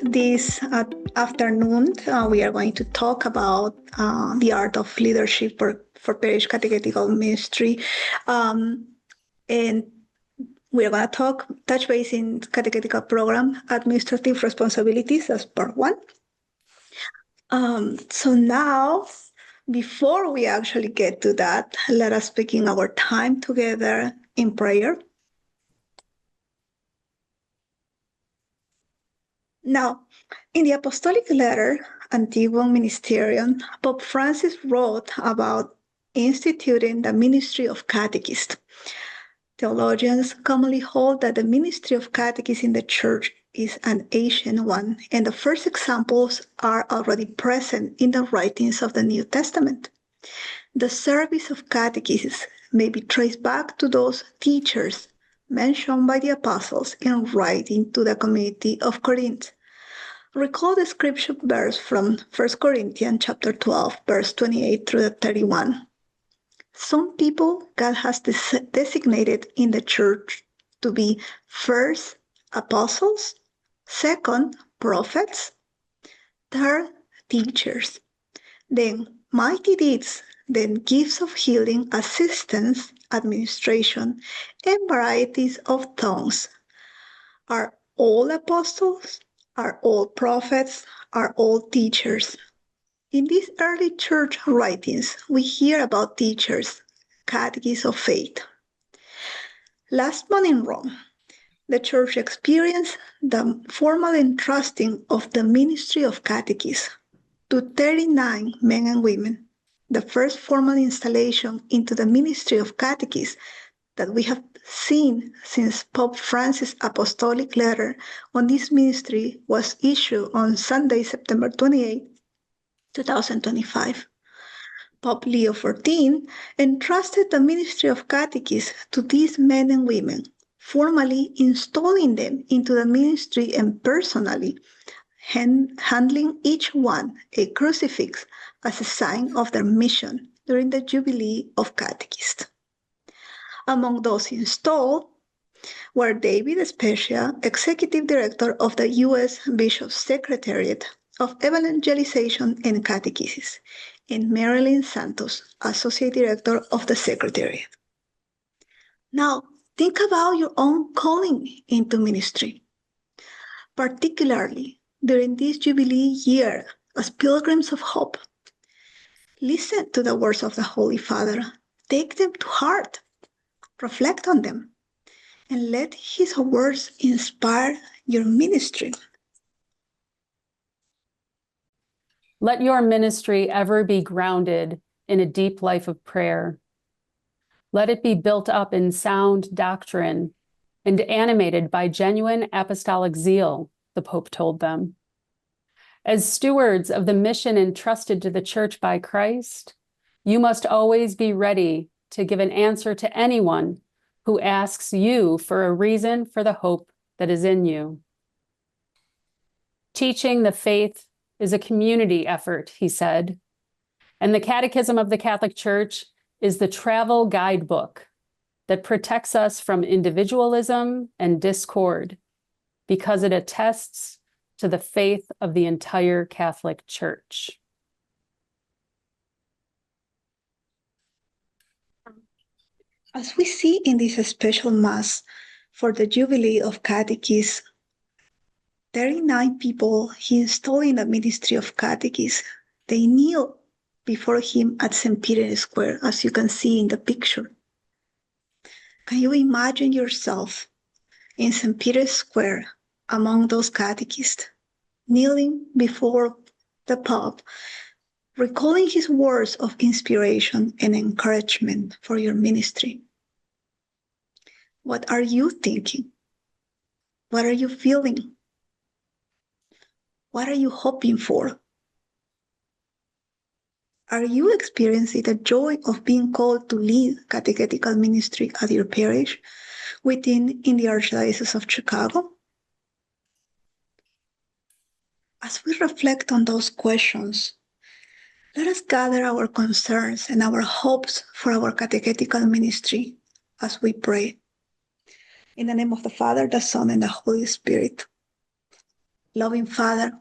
This afternoon, we are going to talk about the art of leadership for parish catechetical ministry. And we are going to touch base in catechetical program, administrative responsibilities as part one. So now, before we actually get to that, let us begin our time together in prayer. Now, in the apostolic letter, Antiguum Ministerium, Pope Francis wrote about instituting the ministry of catechist. Theologians commonly hold that the ministry of catechist in the church is an ancient one, and the first examples are already present in the writings of the New Testament. The service of catechists may be traced back to those teachers mentioned by the apostles in writing to the community of Corinth. Recall the scripture verse from 1 Corinthians chapter 12, verse 28 through 31. Some people God has designated in the church to be first, apostles, second, prophets, third, teachers, then mighty deeds, then gifts of healing, assistance, administration, and varieties of tongues. Are all apostles? Are all prophets? Are all teachers? In these early church writings, we hear about teachers, catechists of faith. Last month in Rome, the church experienced the formal entrusting of the ministry of catechists to 39 men and women, the first formal installation into the ministry of catechists that we have seen since Pope Francis' apostolic letter on this ministry was issued on Sunday, September 28, 2025. Pope Leo XIV entrusted the ministry of catechists to these men and women, formally installing them into the ministry and personally handling each one a crucifix as a sign of their mission during the Jubilee of Catechists. Among those installed were David Specia, Executive Director of the U.S. Bishop's Secretariat of Evangelization and Catechesis, and Marilyn Santos, Associate Director of the Secretariat. Now, think about your own calling into ministry, particularly during this Jubilee year as pilgrims of hope. Listen to the words of the Holy Father. Take them to heart. Reflect on them, and let his words inspire your ministry. Let your ministry ever be grounded in a deep life of prayer. Let it be built up in sound doctrine and animated by genuine apostolic zeal, the Pope told them. As stewards of the mission entrusted to the Church by Christ, you must always be ready to give an answer to anyone who asks you for a reason for the hope that is in you. Teaching the faith is a community effort, he said, and the Catechism of the Catholic Church is the travel guidebook that protects us from individualism and discord because it attests to the faith of the entire Catholic Church. As we see in this special Mass for the Jubilee of Catechists, 39 people he installed in the ministry of catechists, they kneel before him at St. Peter's Square, as you can see in the picture. Can you imagine yourself in St. Peter's Square among those catechists, kneeling before the Pope, recalling his words of inspiration and encouragement for your ministry? What are you thinking? What are you feeling? What are you hoping for? Are you experiencing the joy of being called to lead catechetical ministry at your parish in the Archdiocese of Chicago? As we reflect on those questions, let us gather our concerns and our hopes for our catechetical ministry as we pray. In the name of the Father, the Son, and the Holy Spirit. Loving Father,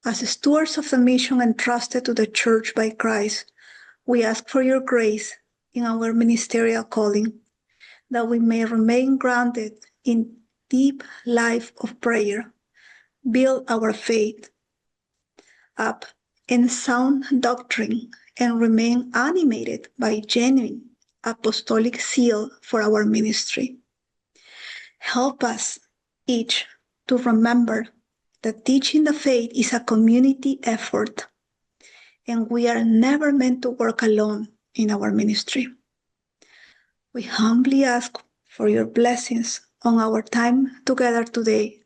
as stewards of the mission entrusted to the Church by Christ, we ask for your grace in our ministerial calling, that we may remain grounded in deep life of prayer, build our faith up in sound doctrine, and remain animated by genuine apostolic zeal for our ministry. Help us each to remember that teaching the faith is a community effort, and we are never meant to work alone in our ministry. We humbly ask for your blessings on our time together today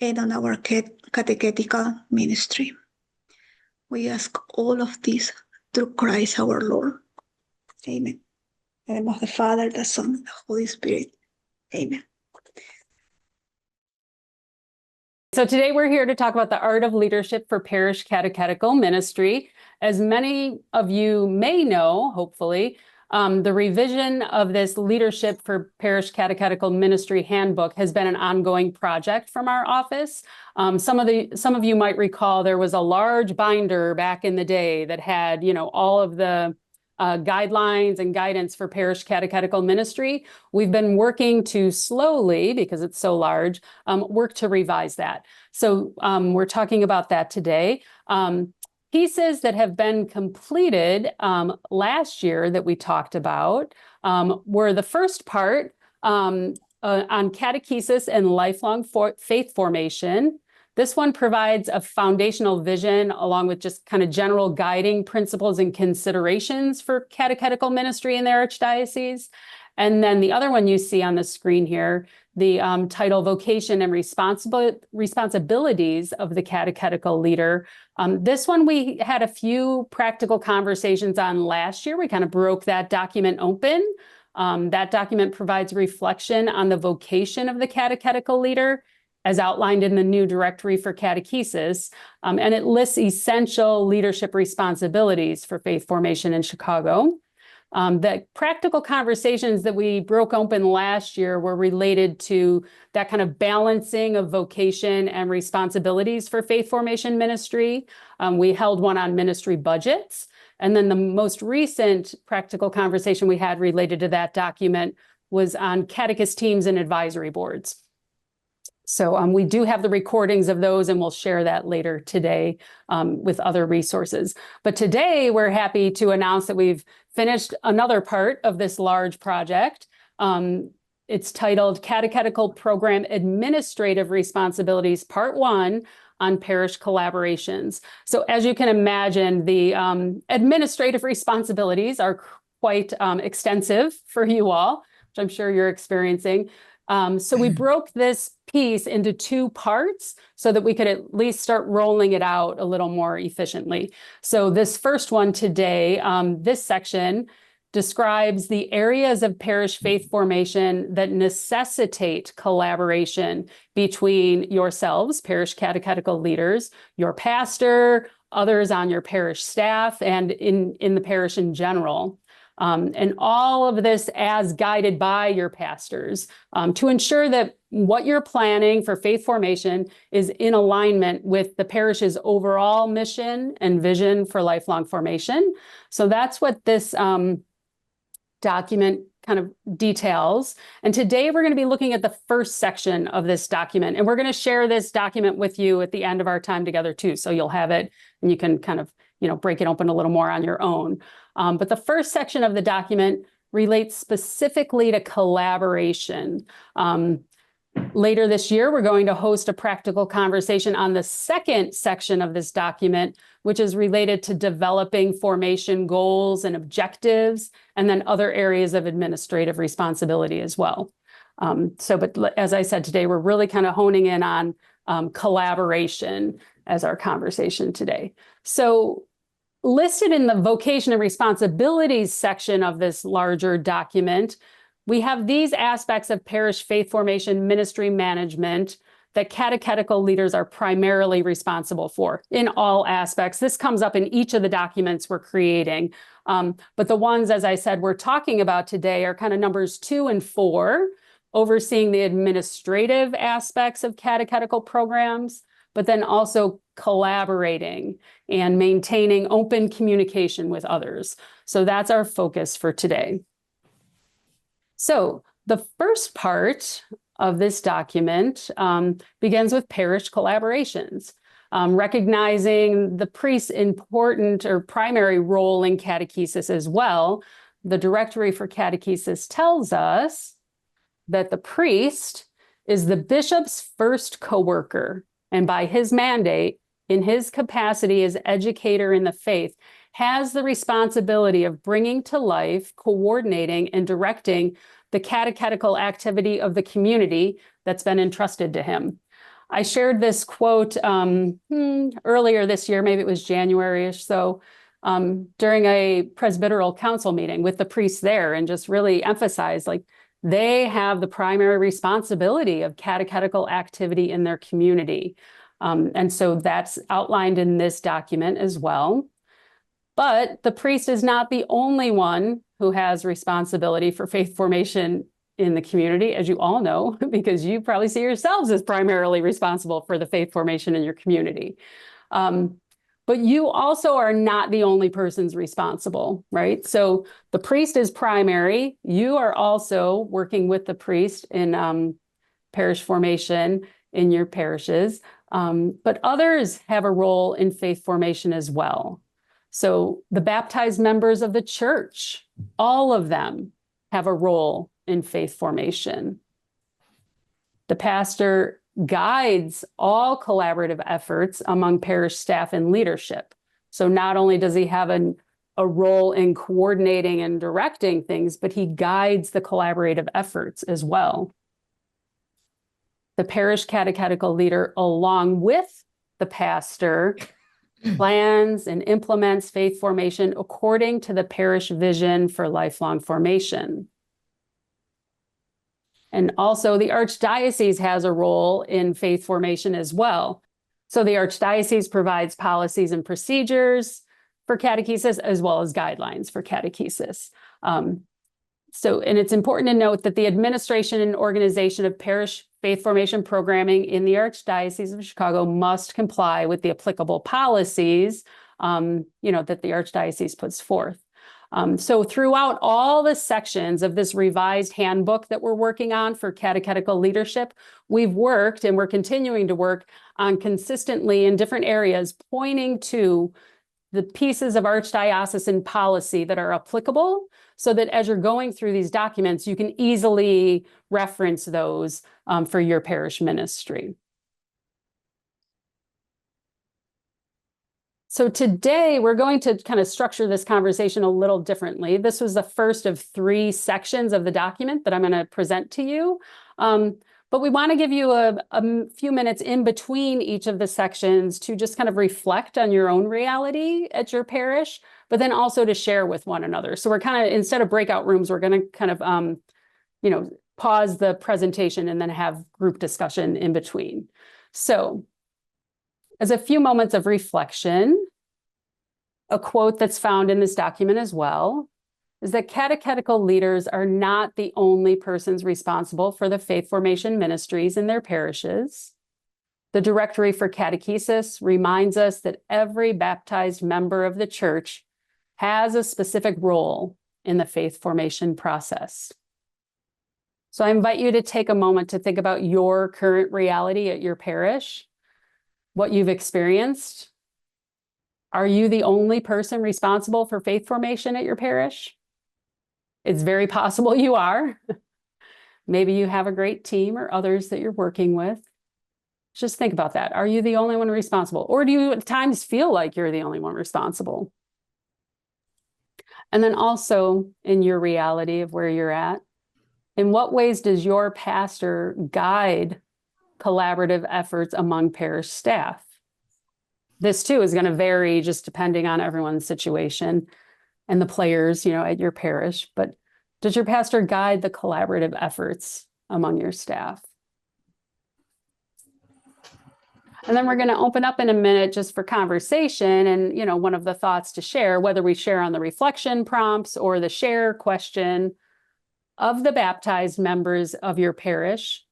and on our catechetical ministry. We ask all of this through Christ our Lord. Amen. In the name of the Father, the Son, and the Holy Spirit. Amen. So today we're here to talk about the art of leadership for parish catechetical ministry. As many of you may know, hopefully, the revision of this Leadership for Parish Catechetical Ministry Handbook has been an ongoing project from our office. Some of you might recall there was a large binder back in the day that had, all of the guidelines and guidance for parish catechetical ministry. We've been working to slowly, because it's so large, work to revise that. So we're talking about that today. Pieces that have been completed last year that we talked about were the first part on catechesis and lifelong faith formation. This one provides a foundational vision along with just kind of general guiding principles and considerations for catechetical ministry in the Archdiocese. And then the other one you see on the screen here, the title Vocation and Responsibilities of the Catechetical Leader. This one we had a few practical conversations on last year. We kind of broke that document open. That document provides reflection on the vocation of the catechetical leader as outlined in the new directory for catechesis, and it lists essential leadership responsibilities for faith formation in Chicago. The practical conversations that we broke open last year were related to that kind of balancing of vocation and responsibilities for faith formation ministry. We held one on ministry budgets. And then the most recent practical conversation we had related to that document was on catechist teams and advisory boards. So we do have the recordings of those, and we'll share that later today with other resources. But today we're happy to announce that we've finished another part of this large project. It's titled Catechetical Program Administrative Responsibilities, Part 1 on Parish Collaborations. So as you can imagine, the administrative responsibilities are quite extensive for you all, which I'm sure you're experiencing. So we broke this piece into two parts so that we could at least start rolling it out a little more efficiently. So this first one today, this section describes the areas of parish faith formation that necessitate collaboration between yourselves, parish catechetical leaders, your pastor, others on your parish staff, and in the parish in general. And all of this as guided by your pastors to ensure that what you're planning for faith formation is in alignment with the parish's overall mission and vision for lifelong formation. So that's what this document kind of details. And today we're going to be looking at the first section of this document. And we're going to share this document with you at the end of our time together too. So you'll have it and you can kind of, break it open a little more on your own. But the first section of the document relates specifically to collaboration. Later this year, we're going to host a practical conversation on the second section of this document, which is related to developing formation goals and objectives, and then other areas of administrative responsibility as well. But as I said today, we're really kind of honing in on collaboration as our conversation today. So listed in the vocation and responsibilities section of this larger document, we have these aspects of parish faith formation ministry management that catechetical leaders are primarily responsible for in all aspects. This comes up in each of the documents we're creating. But the ones, as I said, we're talking about today are kind of numbers 2 and 4, overseeing the administrative aspects of catechetical programs. but then also collaborating and maintaining open communication with others. So that's our focus for today. So the first part of this document begins with parish collaborations, recognizing the priest's important or primary role in catechesis as well. The Directory for Catechesis tells us that the priest is the bishop's first co-worker, and by his mandate, in his capacity as educator in the faith, has the responsibility of bringing to life, coordinating, and directing the catechetical activity of the community that's been entrusted to him. I shared this quote earlier this year, maybe it was January-ish, so during a presbyteral council meeting with the priests there, and just really emphasized, like, they have the primary responsibility of catechetical activity in their community. And so that's outlined in this document as well. But the priest is not the only one who has responsibility for faith formation in the community, as you all know, because you probably see yourselves as primarily responsible for the faith formation in your community. But you also are not the only persons responsible, right? So the priest is primary. You are also working with the priest in parish formation in your parishes, but others have a role in faith formation as well. So the baptized members of the church, all of them have a role in faith formation. The pastor guides all collaborative efforts among parish staff and leadership. So not only does he have a role in coordinating and directing things, but he guides the collaborative efforts as well. The parish catechetical leader, along with the pastor, plans and implements faith formation according to the parish vision for lifelong formation. And also the archdiocese has a role in faith formation as well. So the archdiocese provides policies and procedures for catechesis as well as guidelines for catechesis. And it's important to note that the administration and organization of parish faith formation programming in the Archdiocese of Chicago must comply with the applicable policies, that the Archdiocese puts forth. So throughout all the sections of this revised handbook that we're working on for catechetical leadership, we've worked and we're continuing to work on consistently in different areas, pointing to the pieces of archdiocesan policy that are applicable, so that as you're going through these documents, you can easily reference those for your parish ministry. So today we're going to kind of structure this conversation a little differently. This was the first of 3 sections of the document that I'm going to present to you. But we want to give you a few minutes in between each of the sections to just kind of reflect on your own reality at your parish, but then also to share with one another. So we're kind of, instead of breakout rooms, we're going to kind of, pause the presentation and then have group discussion in between. So as a few moments of reflection, a quote that's found in this document as well is that catechetical leaders are not the only persons responsible for the faith formation ministries in their parishes. The Directory for Catechesis reminds us that every baptized member of the church has a specific role in the faith formation process. So I invite you to take a moment to think about your current reality at your parish, what you've experienced. Are you the only person responsible for faith formation at your parish? It's very possible you are. Maybe you have a great team or others that you're working with. Just think about that. Are you the only one responsible? Or do you at times feel like you're the only one responsible? And then also in your reality of where you're at, in what ways does your pastor guide collaborative efforts among parish staff? This too is going to vary just depending on everyone's situation and the players, at your parish. But does your pastor guide the collaborative efforts among your staff? And then we're going to open up in a minute just for conversation and, one of the thoughts to share, whether we share on the reflection prompts or the share question of the baptized members of your parish.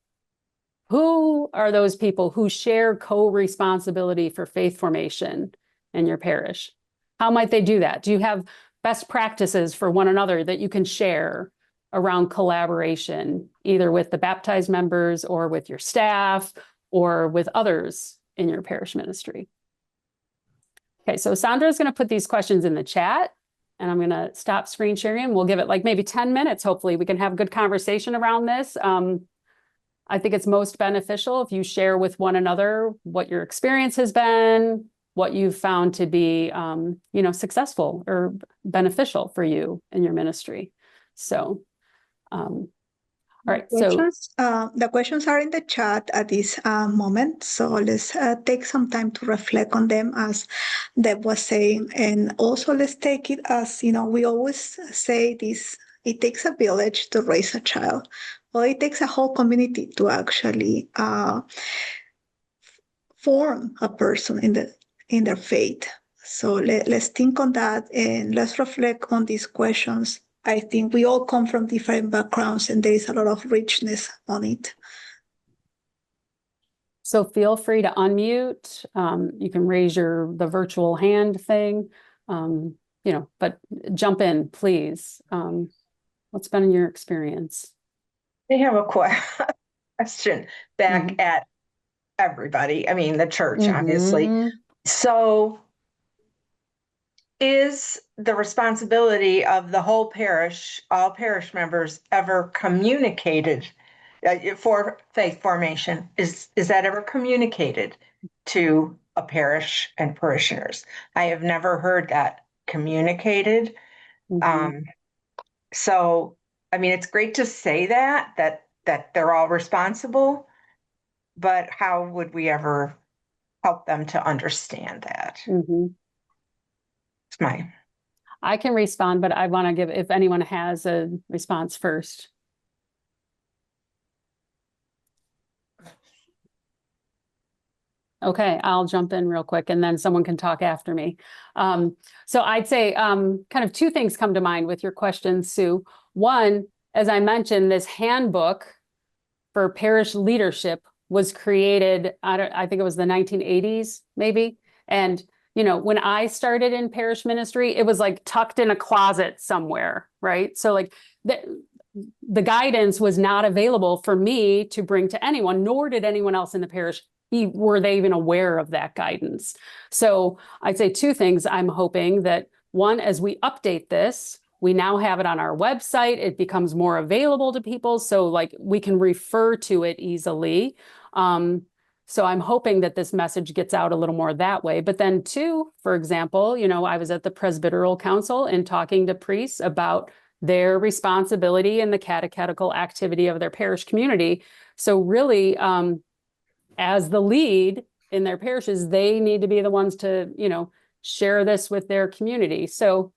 Who are those people who share co-responsibility for faith formation in your parish? How might they do that? Do you have best practices for one another that you can share around collaboration, either with the baptized members or with your staff or with others in your parish ministry? Okay, so Sandra is going to put these questions in the chat, and I'm going to stop screen sharing. We'll give it like maybe 10 minutes. Hopefully we can have a good conversation around this. I think it's most beneficial if you share with one another what your experience has been, what you've found to be, successful or beneficial for you in your ministry. So, all right. The questions are in the chat at this moment. So let's take some time to reflect on them, as Deb was saying. And also let's take it as, we always say this, it takes a village to raise a child. Well, it takes a whole community to actually form a person in their faith. So let's think on that and let's reflect on these questions. I think we all come from different backgrounds and there is a lot of richness on it. So feel free to unmute. You can raise the virtual hand thing, but jump in, please. What's been in your experience? I have a question back at everybody. I mean, the church, obviously. So is the responsibility of the whole parish, all parish members, ever communicated for faith formation? Is that ever communicated to a parish and parishioners? I have never heard that communicated. So, I mean, it's great to say that they're all responsible, but how would we ever help them to understand that? It's I can respond, but I want to give, if anyone has a response first. Okay, I'll jump in real quick and then someone can talk after me. So I'd say kind of two things come to mind with your question, Sue. One, as I mentioned, this handbook for parish leadership was created, I think it was the 1980s, maybe. And, when I started in parish ministry, it was like tucked in a closet somewhere, right? So like the guidance was not available for me to bring to anyone, nor did anyone else in the parish were they even aware of that guidance. So I'd say two things. I'm hoping that one, as we update this, we now have it on our website. It becomes more available to people. So like we can refer to it easily. So I'm hoping that this message gets out a little more that way. But then two, for example, I was at the Presbyteral Council and talking to priests about their responsibility and the catechetical activity of their parish community. So really, as the lead in their parishes, they need to be the ones to, share this with their community. So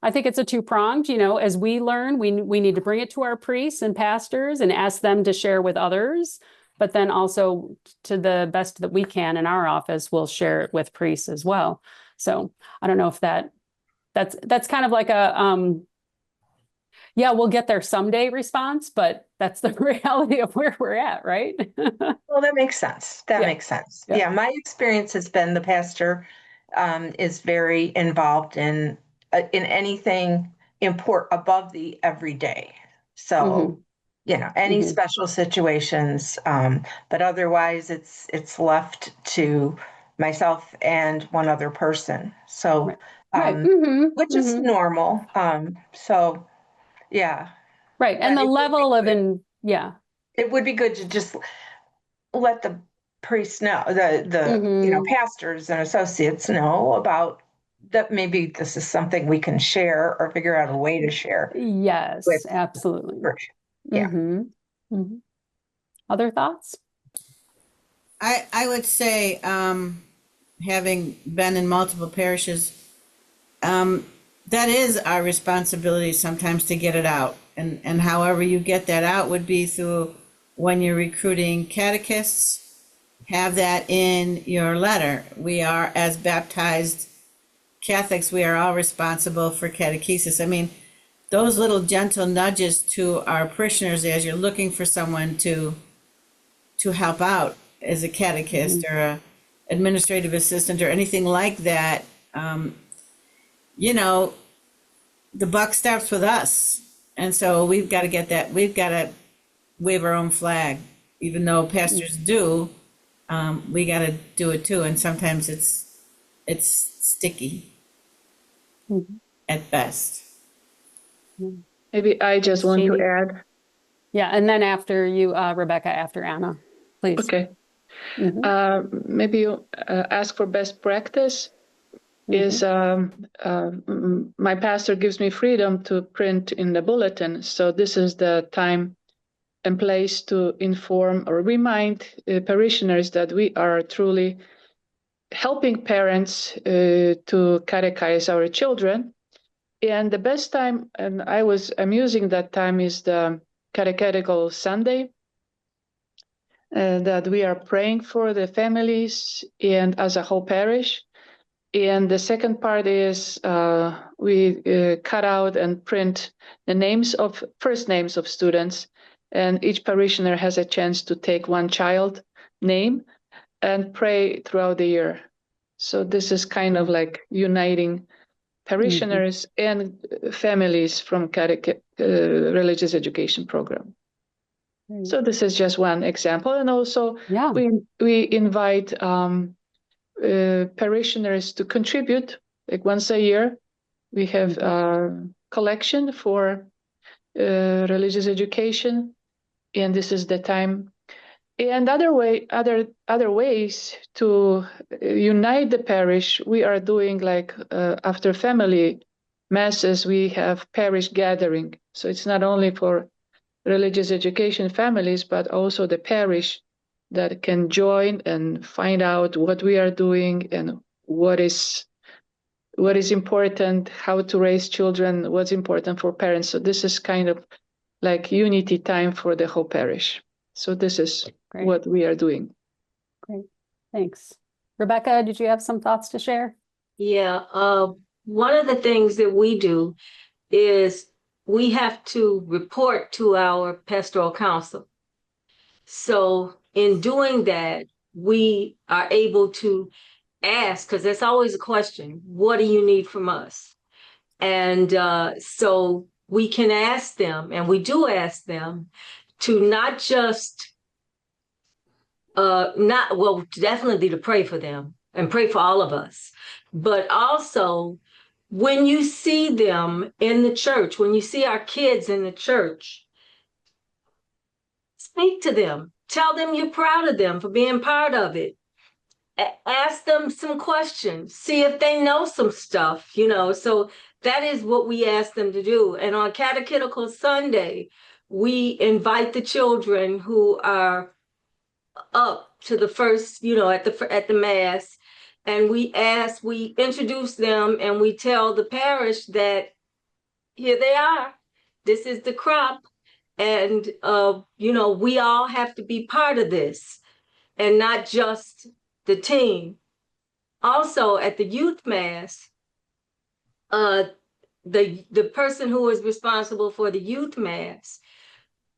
I think it's a two-pronged, as we learn, we need to bring it to our priests and pastors and ask them to share with others. But then also, to the best that we can in our office, we'll share it with priests as well. So I don't know if that's kind of like a, we'll get there someday response, but that's the reality of where we're at, right? Well, that makes sense. That makes sense. Yeah, my experience has been the pastor is very involved in anything above the everyday. So, any special situations, but otherwise it's left to myself and one other person. So, which is normal. So, yeah. Right. And the level of, it would be good to just let the priests know, the pastors and associates know about that. Maybe this is something we can share or figure out a way to share. Yes, absolutely. Yeah. Other thoughts? I would say, having been in multiple parishes, that is our responsibility sometimes to get it out. And however you get that out would be through, when you're recruiting catechists, have that in your letter. We are, as baptized Catholics, we are all responsible for catechesis. I mean, those little gentle nudges to our parishioners as you're looking for someone to to help out as a catechist or a administrative assistant or anything like that, you know, the buck stops with us. And so we've got to get that, we've got to wave our own flag. Even though pastors do, we got to do it too. And sometimes it's sticky at best. Maybe I just want to add. Yeah, and then after you, Rebecca, after Anna, please. Okay. Maybe you ask for best practice. Is my pastor gives me freedom to print in the bulletin. So this is the time and place to inform or remind parishioners that we are truly helping parents to catechize our children. And the best time, and I'm using that time, is the Catechetical Sunday, that we are praying for the families and as a whole parish. And the second part is we cut out and print the first names of students, and each parishioner has a chance to take one child name and pray throughout the year. So this is kind of like uniting parishioners and families from religious education program. So this is just one example. And also we invite parishioners to contribute, like once a year. We have a collection for religious education, and this is the time. And other ways to unite the parish, we are doing like after family masses, we have parish gathering. So it's not only for religious education families, but also the parish that can join and find out what we are doing and what is important, how to raise children, what's important for parents. So this is kind of like unity time for the whole parish. So this is what we are doing. Great, thanks. Rebecca, did you have some thoughts to share? Yeah, one of the things that we do is we have to report to our pastoral council. So in doing that, we are able to ask, because that's always a question, what do you need from us? And so we can ask them, and we do ask them, to not just, definitely to pray for them and pray for all of us, but also when you see them in the church, when you see our kids in the church, speak to them, tell them you're proud of them for being part of it. Ask them some questions, see if they know some stuff, so that is what we ask them to do. And on Catechetical Sunday, we invite the children who are up to the first, at the Mass, and we introduce them, and we tell the parish that here they are, this is the crop, and we all have to be part of this, and not just the team. Also, at the youth Mass, the person who is responsible for the youth Mass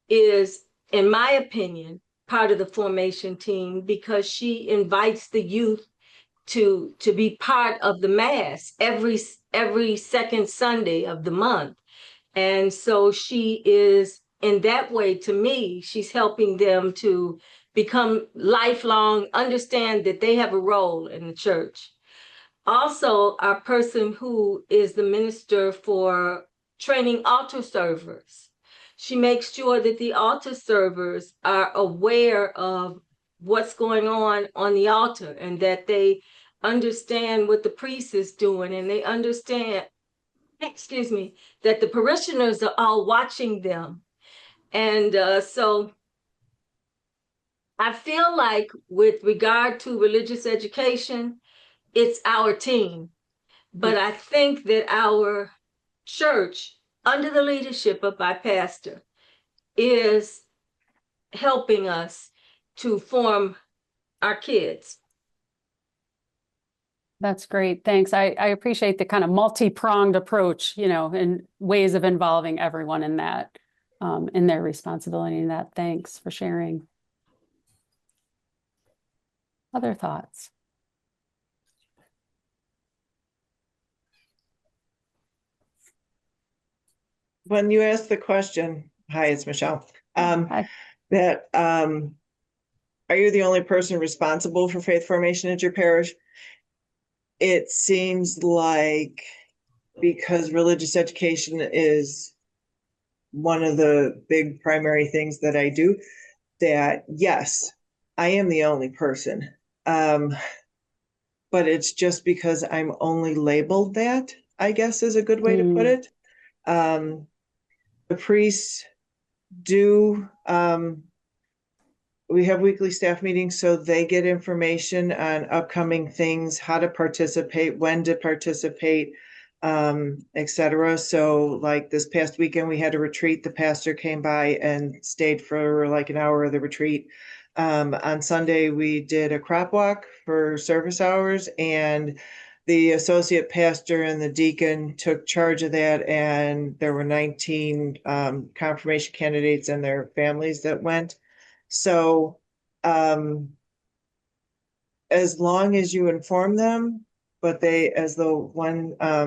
is, in my opinion, part of the formation team, because she invites the youth to be part of the Mass every second Sunday of the month. And so she is, in that way, to me, she's helping them to become lifelong, understand that they have a role in the church. Also, our person who is the minister for training altar servers, she makes sure that the altar servers are aware of what's going on the altar, and that they understand what the priest is doing, and they understand, that the parishioners are all watching them. And so I feel like with regard to religious education, it's our team. But I think that our church, under the leadership of my pastor, is helping us to form our kids. That's great. Thanks. I appreciate the kind of multi-pronged approach, and ways of involving everyone in that, in their responsibility in that. Thanks for sharing. Other thoughts? When you asked the question, hi, it's Michelle. Hi. Are you the only person responsible for faith formation at your parish? It seems like because religious education is one of the big primary things that I do, that yes, I am the only person. But it's just because I'm only labeled that, I guess is a good way to put it. The priests do, we have weekly staff meetings, so they get information on upcoming things, how to participate, when to participate, etc. So like this past weekend, we had a retreat. The pastor came by and stayed for like an hour of the retreat. On Sunday, we did a crop walk for service hours, and the associate pastor and the deacon took charge of that. And there were 19 confirmation candidates and their families that went. So as long as you inform them, but they, as the one, I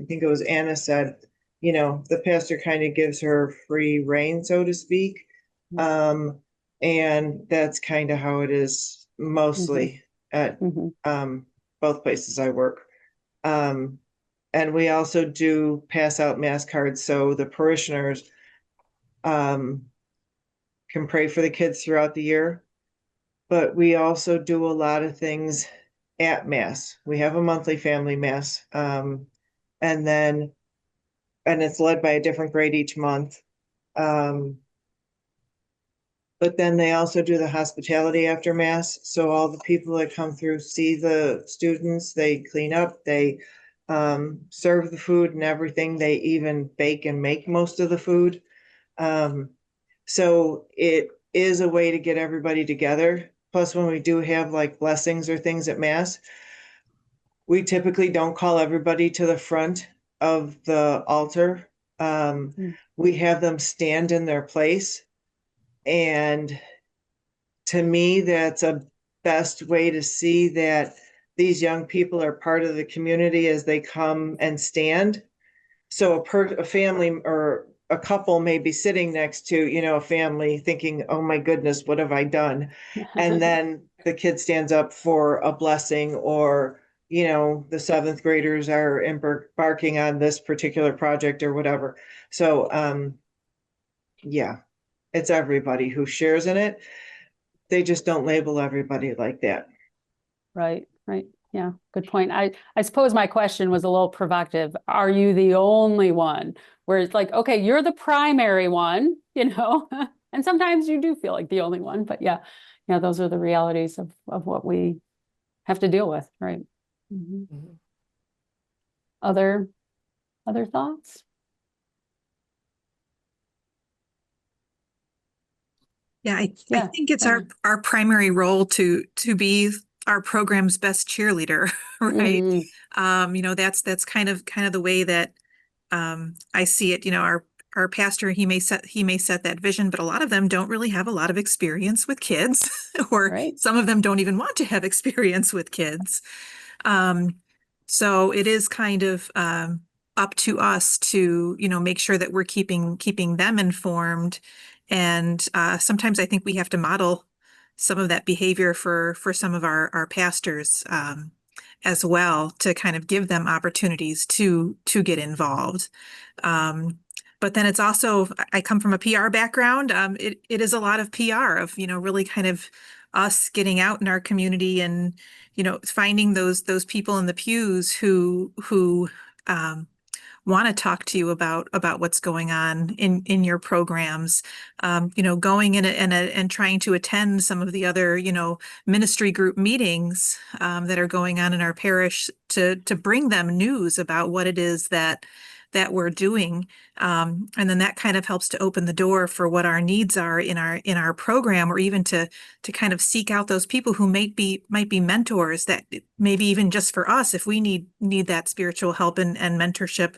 think it was Anna said, you know, the pastor kind of gives her free reign, so to speak. And that's kind of how it is mostly at both places I work. And we also do pass out mass cards, so the parishioners can pray for the kids throughout the year. But we also do a lot of things at Mass. We have a monthly family Mass. And it's led by a different grade each month. But then they also do the hospitality after Mass. So all the people that come through see the students, they clean up, they serve the food and everything. They even bake and make most of the food. So it is a way to get everybody together. Plus, when we do have like blessings or things at Mass, we typically don't call everybody to the front of the altar. We have them stand in their place. And to me, that's a best way to see that these young people are part of the community as they come and stand. So a family or a couple may be sitting next to, you know, a family thinking, oh my goodness, what have I done? And then the kid stands up for a blessing, or, you know, the 7th graders are embarking on this particular project or whatever. So, yeah, it's everybody who shares in it. They just don't label everybody like that. Right. Yeah, good point. I suppose my question was a little provocative. Are you the only one? Where it's like, okay, you're the primary one, you know, and sometimes you do feel like the only one, but yeah, those are the realities of what we have to deal with, right? Other thoughts? Yeah, I think it's our primary role to be our program's best cheerleader, right? That's kind of the way that I see it. You know, our pastor, he may set that vision, but a lot of them don't really have a lot of experience with kids, or some of them don't even want to have experience with kids. So it is kind of up to us to, make sure that we're keeping them informed. And sometimes I think we have to model some of that behavior for some of our pastors as well, to kind of give them opportunities to get involved. But then it's also, I come from a PR background. It is a lot of PR of, really kind of us getting out in our community and, finding those people in the pews who want to talk to you about what's going on in your programs, going in and trying to attend some of the other, ministry group meetings that are going on in our parish to bring them news about what it is that we're doing. And then that kind of helps to open the door for what our needs are in our program, or even to kind of seek out those people who might be mentors, that maybe even just for us, if we need that spiritual help and mentorship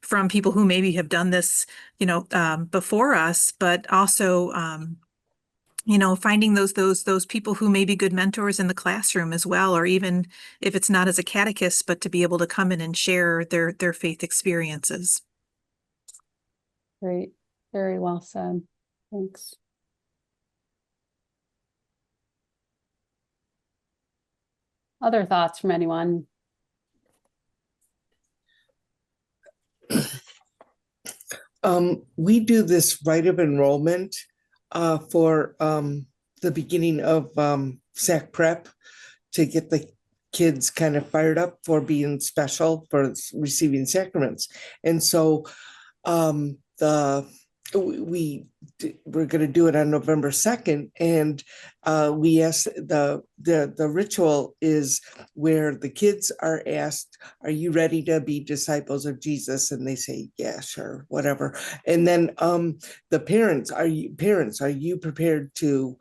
from people who maybe have done this, before us, but also, finding those people who may be good mentors in the classroom as well, or even if it's not as a catechist, but to be able to come in and share their faith experiences. Great. Very well said. Thanks. Other thoughts from anyone? We do this rite of enrollment for the beginning of SAC prep to get the kids kind of fired up for being special for receiving sacraments. And so we're going to do it on November 2nd, and we asked the ritual is where the kids are asked, "Are you ready to be disciples of Jesus?" And they say, "Yeah, sure, whatever." And then the parents, are you prepared to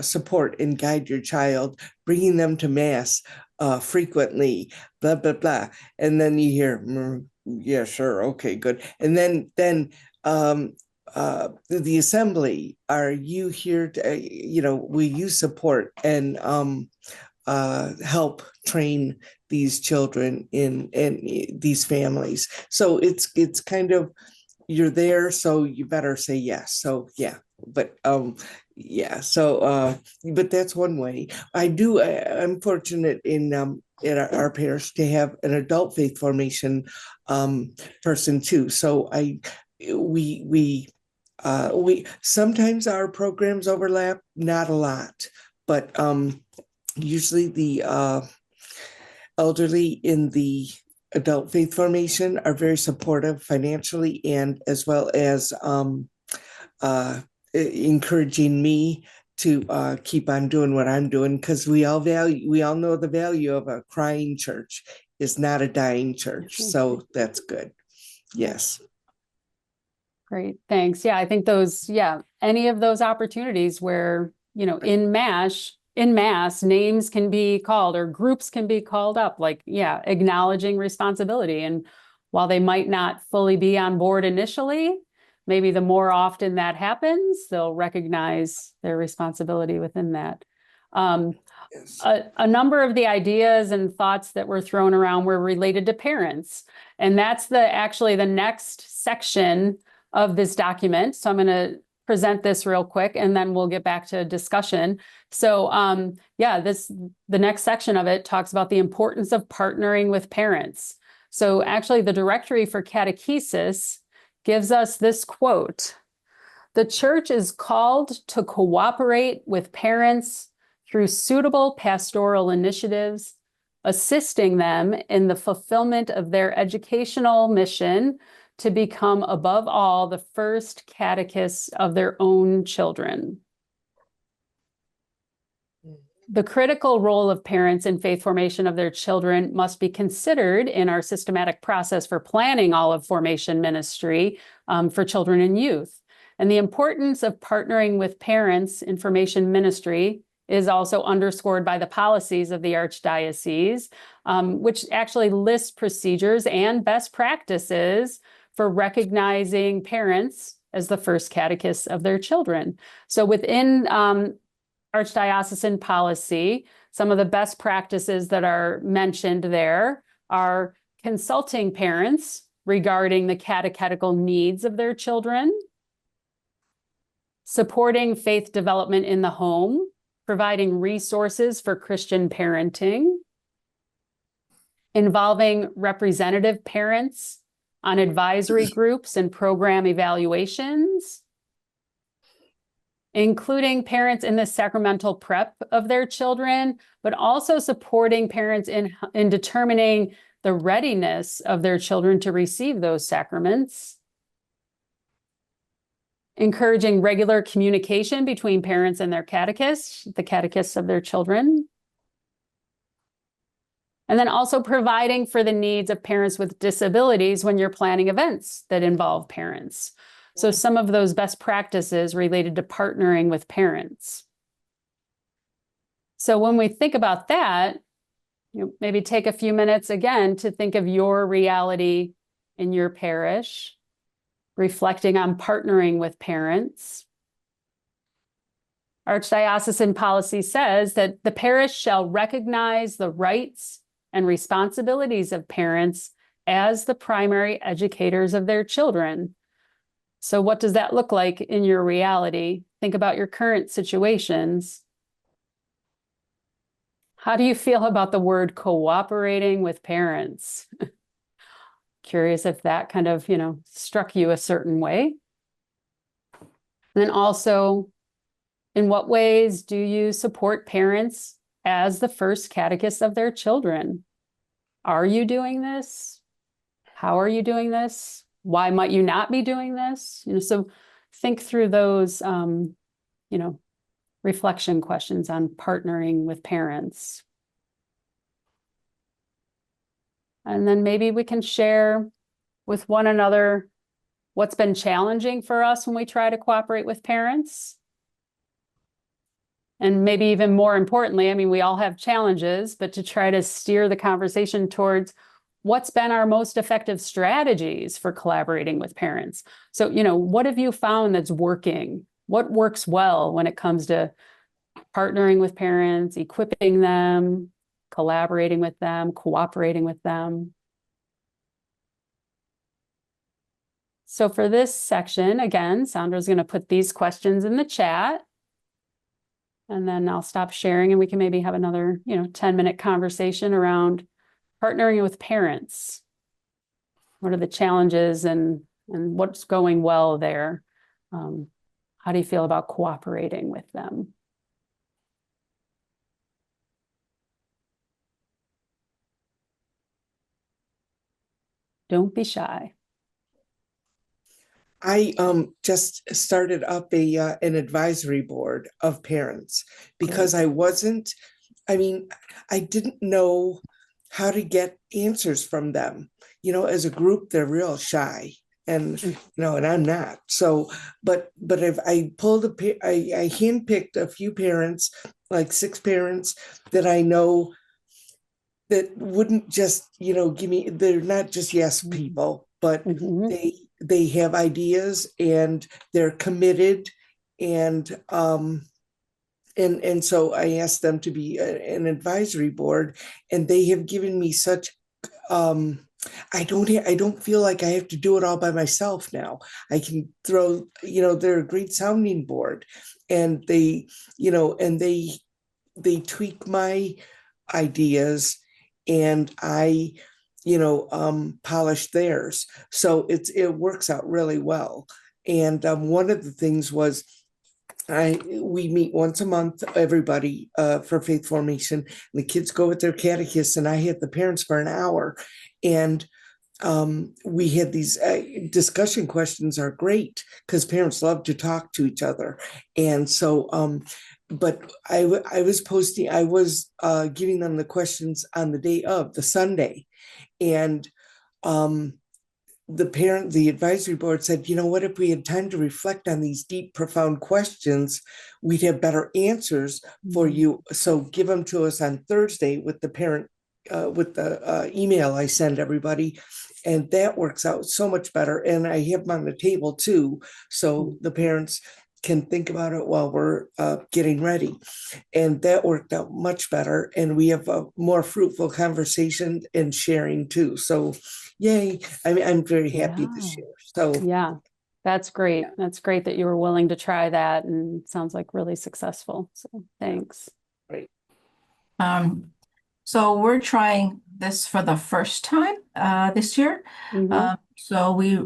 support and guide your child, bringing them to mass frequently, blah blah blah. And then you hear, "Yeah, sure, okay, good." And then the assembly, are you here to, will you support and help train these children in these families? So it's kind of, you're there, so you better say yes. So yeah, but yeah, so but that's one way. I'm fortunate in our parish to have an adult faith formation person too. So we sometimes our programs overlap, not a lot, but usually the elderly in the adult faith formation are very supportive financially, and as well as encouraging me to keep on doing what I'm doing, because we all know the value of a crying church is not a dying church. So that's good. Yes. Great, thanks. Yeah, I think any of those opportunities where, in mass, names can be called or groups can be called up, acknowledging responsibility. And while they might not fully be on board initially, maybe the more often that happens, they'll recognize their responsibility within that. Yes. A number of the ideas and thoughts that were thrown around were related to parents. And that's actually the next section of this document. So I'm going to present this real quick, and then we'll get back to discussion. So the next section of it talks about the importance of partnering with parents. So actually the Directory for Catechesis gives us this quote: "The church is called to cooperate with parents through suitable pastoral initiatives, assisting them in the fulfillment of their educational mission to become, above all, the first catechists of their own children." The critical role of parents in faith formation of their children must be considered in our systematic process for planning all of formation ministry for children and youth. And the importance of partnering with parents in formation ministry is also underscored by the policies of the Archdiocese, which actually lists procedures and best practices for recognizing parents as the first catechists of their children. So within Archdiocesan policy, some of the best practices that are mentioned there are consulting parents regarding the catechetical needs of their children, supporting faith development in the home, providing resources for Christian parenting, involving representative parents on advisory groups and program evaluations, including parents in the sacramental prep of their children, but also supporting parents in determining the readiness of their children to receive those sacraments, encouraging regular communication between parents and their catechists, the catechists of their children, and then also providing for the needs of parents with disabilities when you're planning events that involve parents. So some of those best practices related to partnering with parents. So when we think about that, maybe take a few minutes again to think of your reality in your parish, reflecting on partnering with parents. Archdiocesan policy says that the parish shall recognize the rights and responsibilities of parents as the primary educators of their children. So what does that look like in your reality? Think about your current situations. How do you feel about the word cooperating with parents? Curious if that kind of, struck you a certain way. And then also, in what ways do you support parents as the first catechists of their children? Are you doing this? How are you doing this? Why might you not be doing this? So think through those, reflection questions on partnering with parents. And then maybe we can share with one another what's been challenging for us when we try to cooperate with parents. And maybe even more importantly, we all have challenges, but to try to steer the conversation towards what's been our most effective strategies for collaborating with parents. So, what have you found that's working? What works well when it comes to partnering with parents, equipping them, collaborating with them, cooperating with them? So for this section, again, Sandra's going to put these questions in the chat. And then I'll stop sharing and we can maybe have another, 10-minute conversation around partnering with parents. What are the challenges and what's going well there? How do you feel about cooperating with them? Don't be shy. I just started up an advisory board of parents because I didn't know how to get answers from them. As a group, they're real shy, and and I'm not. So, but if I I handpicked a few parents, like 6 parents that I know that wouldn't just give me. They're not just yes people, but they have ideas and they're committed, and so I asked them to be an advisory board, and they have given me such I don't feel like I have to do it all by myself now. I can throw, they're a great sounding board, and they tweak my ideas, and I polish theirs. So it works out really well. And one of the things was we meet once a month, everybody, for faith formation. And the kids go with their catechists, and I have the parents for an hour. And we had these discussion questions are great because parents love to talk to each other. And so, but I was giving them the questions on the day of the Sunday. And the advisory board said, what, if we had time to reflect on these deep, profound questions, we'd have better answers for you. So give them to us on Thursday with the parent, with the email I send everybody. And that works out so much better. And I have them on the table too. So the parents can think about it while we're getting ready. And that worked out much better. And we have a more fruitful conversation and sharing too. So yay. I'm very happy to share. So yeah, that's great. Yeah. That's great that you were willing to try that, and it sounds like really successful. So thanks. Great. So we're trying this for the first time this year. So we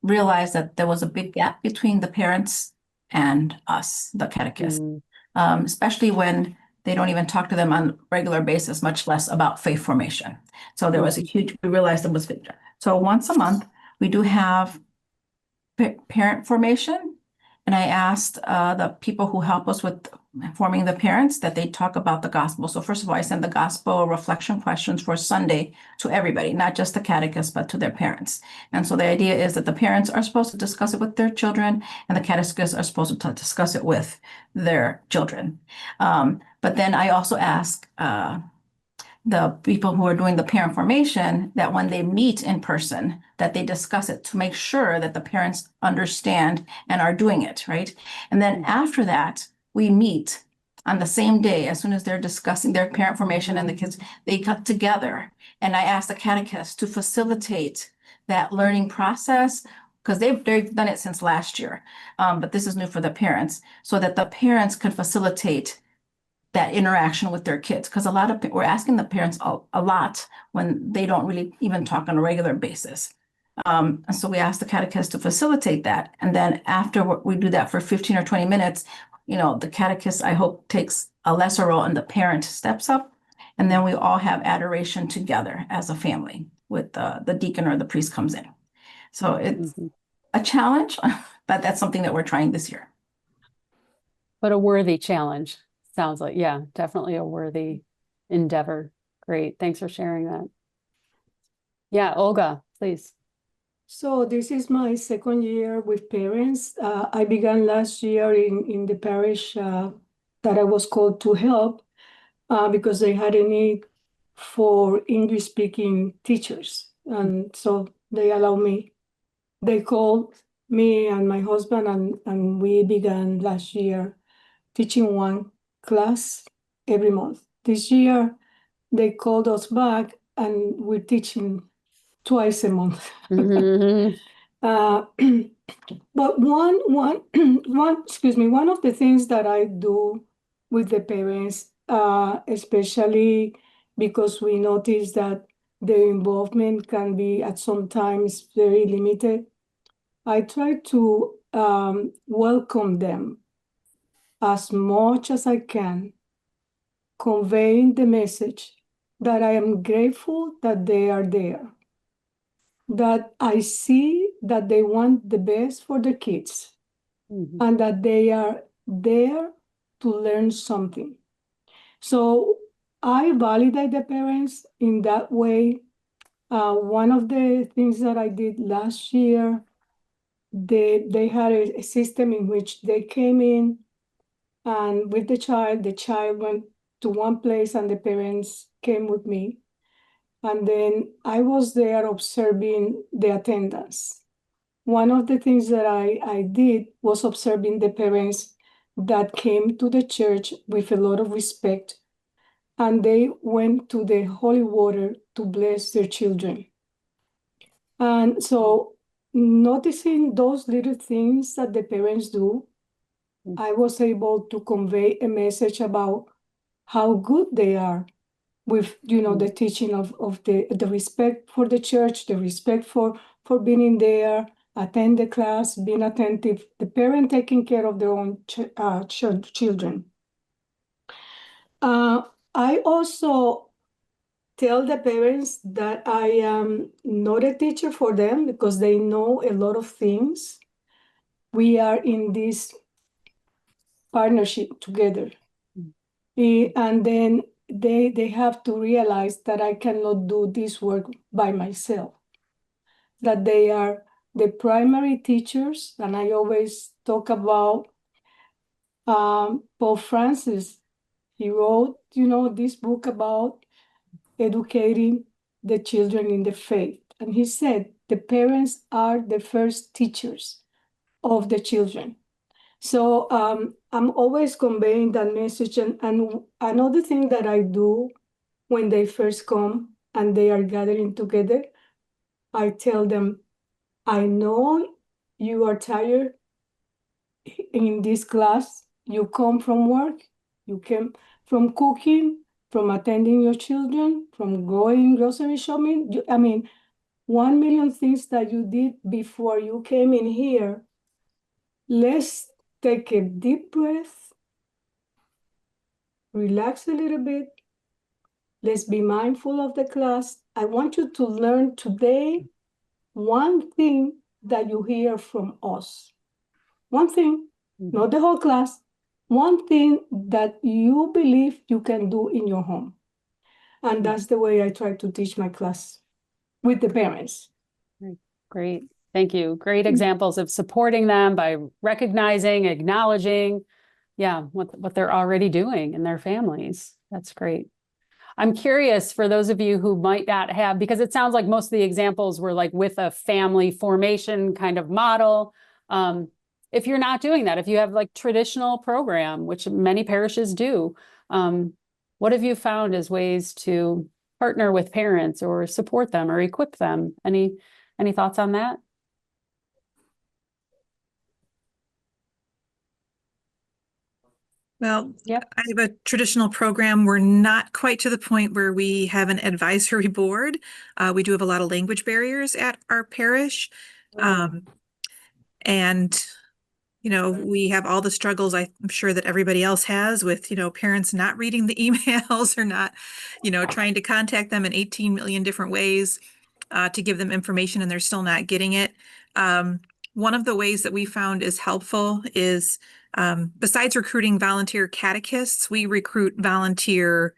realized that there was a big gap between the parents and us, the catechists, especially when they don't even talk to them on a regular basis, much less about faith formation. So there was we realized there was, so once a month, we do have parent formation. And I asked the people who help us with forming the parents that they talk about the gospel. So first of all, I send the gospel reflection questions for Sunday to everybody, not just the catechists, but to their parents. And so the idea is that the parents are supposed to discuss it with their children, and the catechists are supposed to discuss it with their children. But then I also ask the people who are doing the parent formation that when they meet in person, that they discuss it to make sure that the parents understand and are doing it, right? And then after that, we meet on the same day. As soon as they're discussing their parent formation and the kids, they got together. And I asked the catechist to facilitate that learning process, because they've done it since last year. But this is new for the parents, so that the parents can facilitate that interaction with their kids. Because we're asking the parents a lot when they don't really even talk on a regular basis. And so we asked the catechist to facilitate that. And then after we do that for 15 or 20 minutes, the catechist, I hope, takes a lesser role and the parent steps up. And then we all have adoration together as a family with the deacon or the priest comes in. So it's a challenge, but that's something that we're trying this year. But a worthy challenge. Sounds like, yeah, definitely a worthy endeavor. Great. Thanks for sharing that. Yeah, Olga, please. So this is my second year with parents. I began last year in the parish that I was called to help because they had a need for English-speaking teachers. And so they allowed me. They called me and my husband, and we began last year teaching one class every month. This year, they called us back and we're teaching twice a month. But one of the things that I do with the parents, especially because we notice that their involvement can be at sometimes very limited, I try to welcome them as much as I can, conveying the message that I am grateful that they are there, that I see that they want the best for the kids, and that they are there to learn something. So I validate the parents in that way. One of the things that I did last year, they had a system in which they came in, and with the child went to one place and the parents came with me. And then I was there observing the attendance. One of the things that I did was observing the parents that came to the church with a lot of respect, and they went to the holy water to bless their children. And so noticing those little things that the parents do, I was able to convey a message about how good they are with, the teaching of the respect for the church, the respect for being in there, attend the class, being attentive, the parent taking care of their own children. I also tell the parents that I am not a teacher for them because they know a lot of things. We are in this partnership together. And then they have to realize that I cannot do this work by myself, that they are the primary teachers. And I always talk about Pope Francis. He wrote, this book about educating the children in the faith. And he said, the parents are the first teachers of the children. So I'm always conveying that message. And another thing that I do when they first come and they are gathering together, I tell them, I know you are tired in this class. You come from work, you came from cooking, from attending your children, from going grocery shopping. 1 million things that you did before you came in here. Let's take a deep breath, relax a little bit. Let's be mindful of the class. I want you to learn today one thing that you hear from us. One thing, not the whole class. One thing that you believe you can do in your home. And that's the way I try to teach my class with the parents. Great. Thank you. Great examples of supporting them by recognizing, acknowledging, what they're already doing in their families. That's great. I'm curious for those of you who might not have, because it sounds like most of the examples were like with a family formation kind of model. if you're not doing that, if you have like traditional program, which many parishes do, what have you found as ways to partner with parents or support them or equip them? Any thoughts on that? Well, Yep. I have a traditional program. We're not quite to the point where we have an advisory board. We do have a lot of language barriers at our parish. And, you know, we have all the struggles I'm sure that everybody else has with, you know, parents not reading the emails or not, you know, trying to contact them in 18 million different ways to give them information and they're still not getting it. One of the ways that we found is helpful is besides recruiting volunteer catechists, we recruit volunteer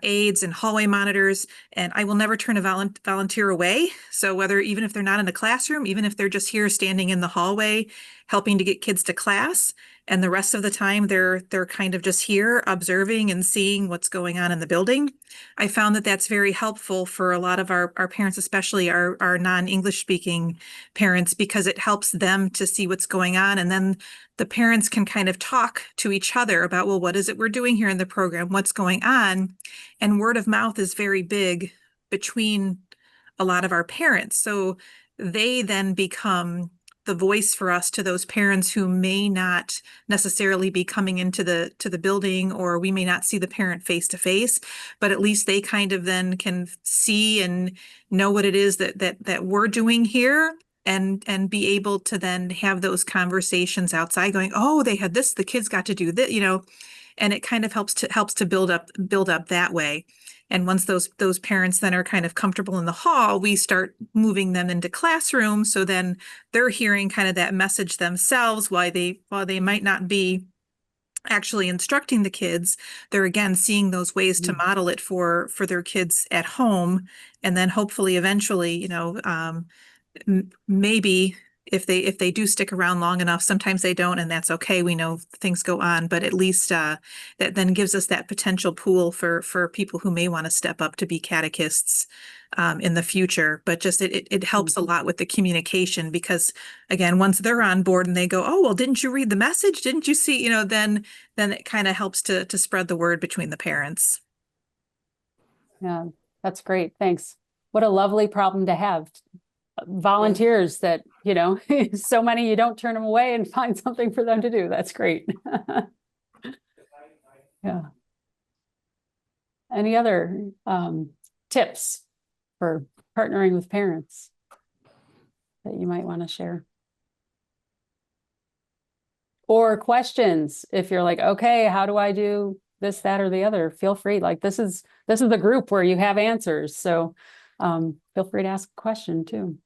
aides and hallway monitors, and I will never turn a volunteer away. So whether, even if they're not in the classroom, even if they're just here standing in the hallway, helping to get kids to class, and the rest of the time they're kind of just here observing and seeing what's going on in the building. I found that that's very helpful for a lot of our parents, especially our non-English speaking parents, because it helps them to see what's going on. And then the parents can kind of talk to each other about, well, what is it we're doing here in the program? What's going on? And word of mouth is very big between a lot of our parents. So they then become the voice for us to those parents who may not necessarily be coming into the building, or we may not see the parent face to face, but at least they kind of then can see and know what it is that we're doing here, and be able to then have those conversations outside going, oh, they had this, the kids got to do that, you know, and it kind of helps to build up that way. And once those parents then are kind of comfortable in the hall, we start moving them into classrooms. So then they're hearing kind of that message themselves while they might not be actually instructing the kids, they're again seeing those ways to model it for their kids at home. And then hopefully eventually, you know, maybe if they do stick around long enough, sometimes they don't, and that's okay. We know things go on, but at least that then gives us that potential pool for people who may want to step up to be catechists in the future. But just it helps a lot with the communication, because again, once they're on board and they go, oh, well, didn't you read the message? Didn't you see, you know, then it kind of helps to spread the word between the parents. Yeah, that's great. Thanks. What a lovely problem to have. Volunteers that, you know, so many, you don't turn them away and find something for them to do. That's great. Yeah. Any other tips for partnering with parents that you might want to share? Or questions, if you're like, okay, how do I do this, that, or the other? Feel free. Like this is the group where you have answers. So feel free to ask a question too.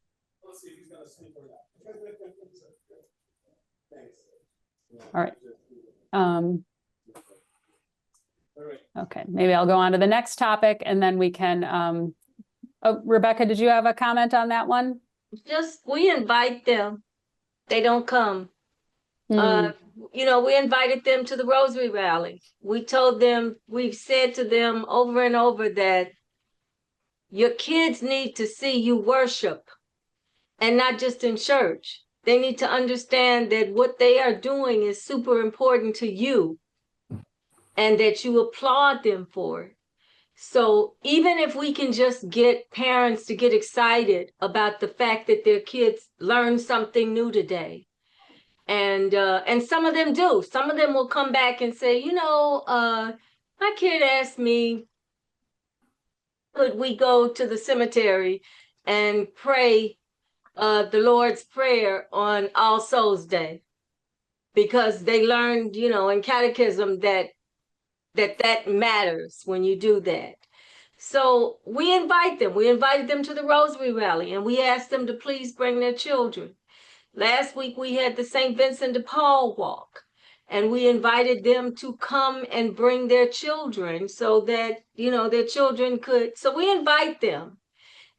All right. Okay, maybe I'll go on to the next topic and then we can, oh, Rebecca, did you have a comment on that one? Just, we invite them. They don't come. You know, we invited them to the Rosary Rally. We told them, we've said to them over and over that your kids need to see you worship, and not just in church. They need to understand that what they are doing is super important to you and that you applaud them for it. So even if we can just get parents to get excited about the fact that their kids learned something new today, and some of them do. Some of them will come back and say, you know, my kid asked me, could we go to the cemetery and pray the Lord's Prayer on All Souls Day? Because they learned, you know, in catechism that matters when you do that. So we invite them. We invited them to the Rosary Rally, and we asked them to please bring their children. Last week we had the St. Vincent de Paul walk, and we invited them to come and bring their children so that, you know, their children could. So we invite them,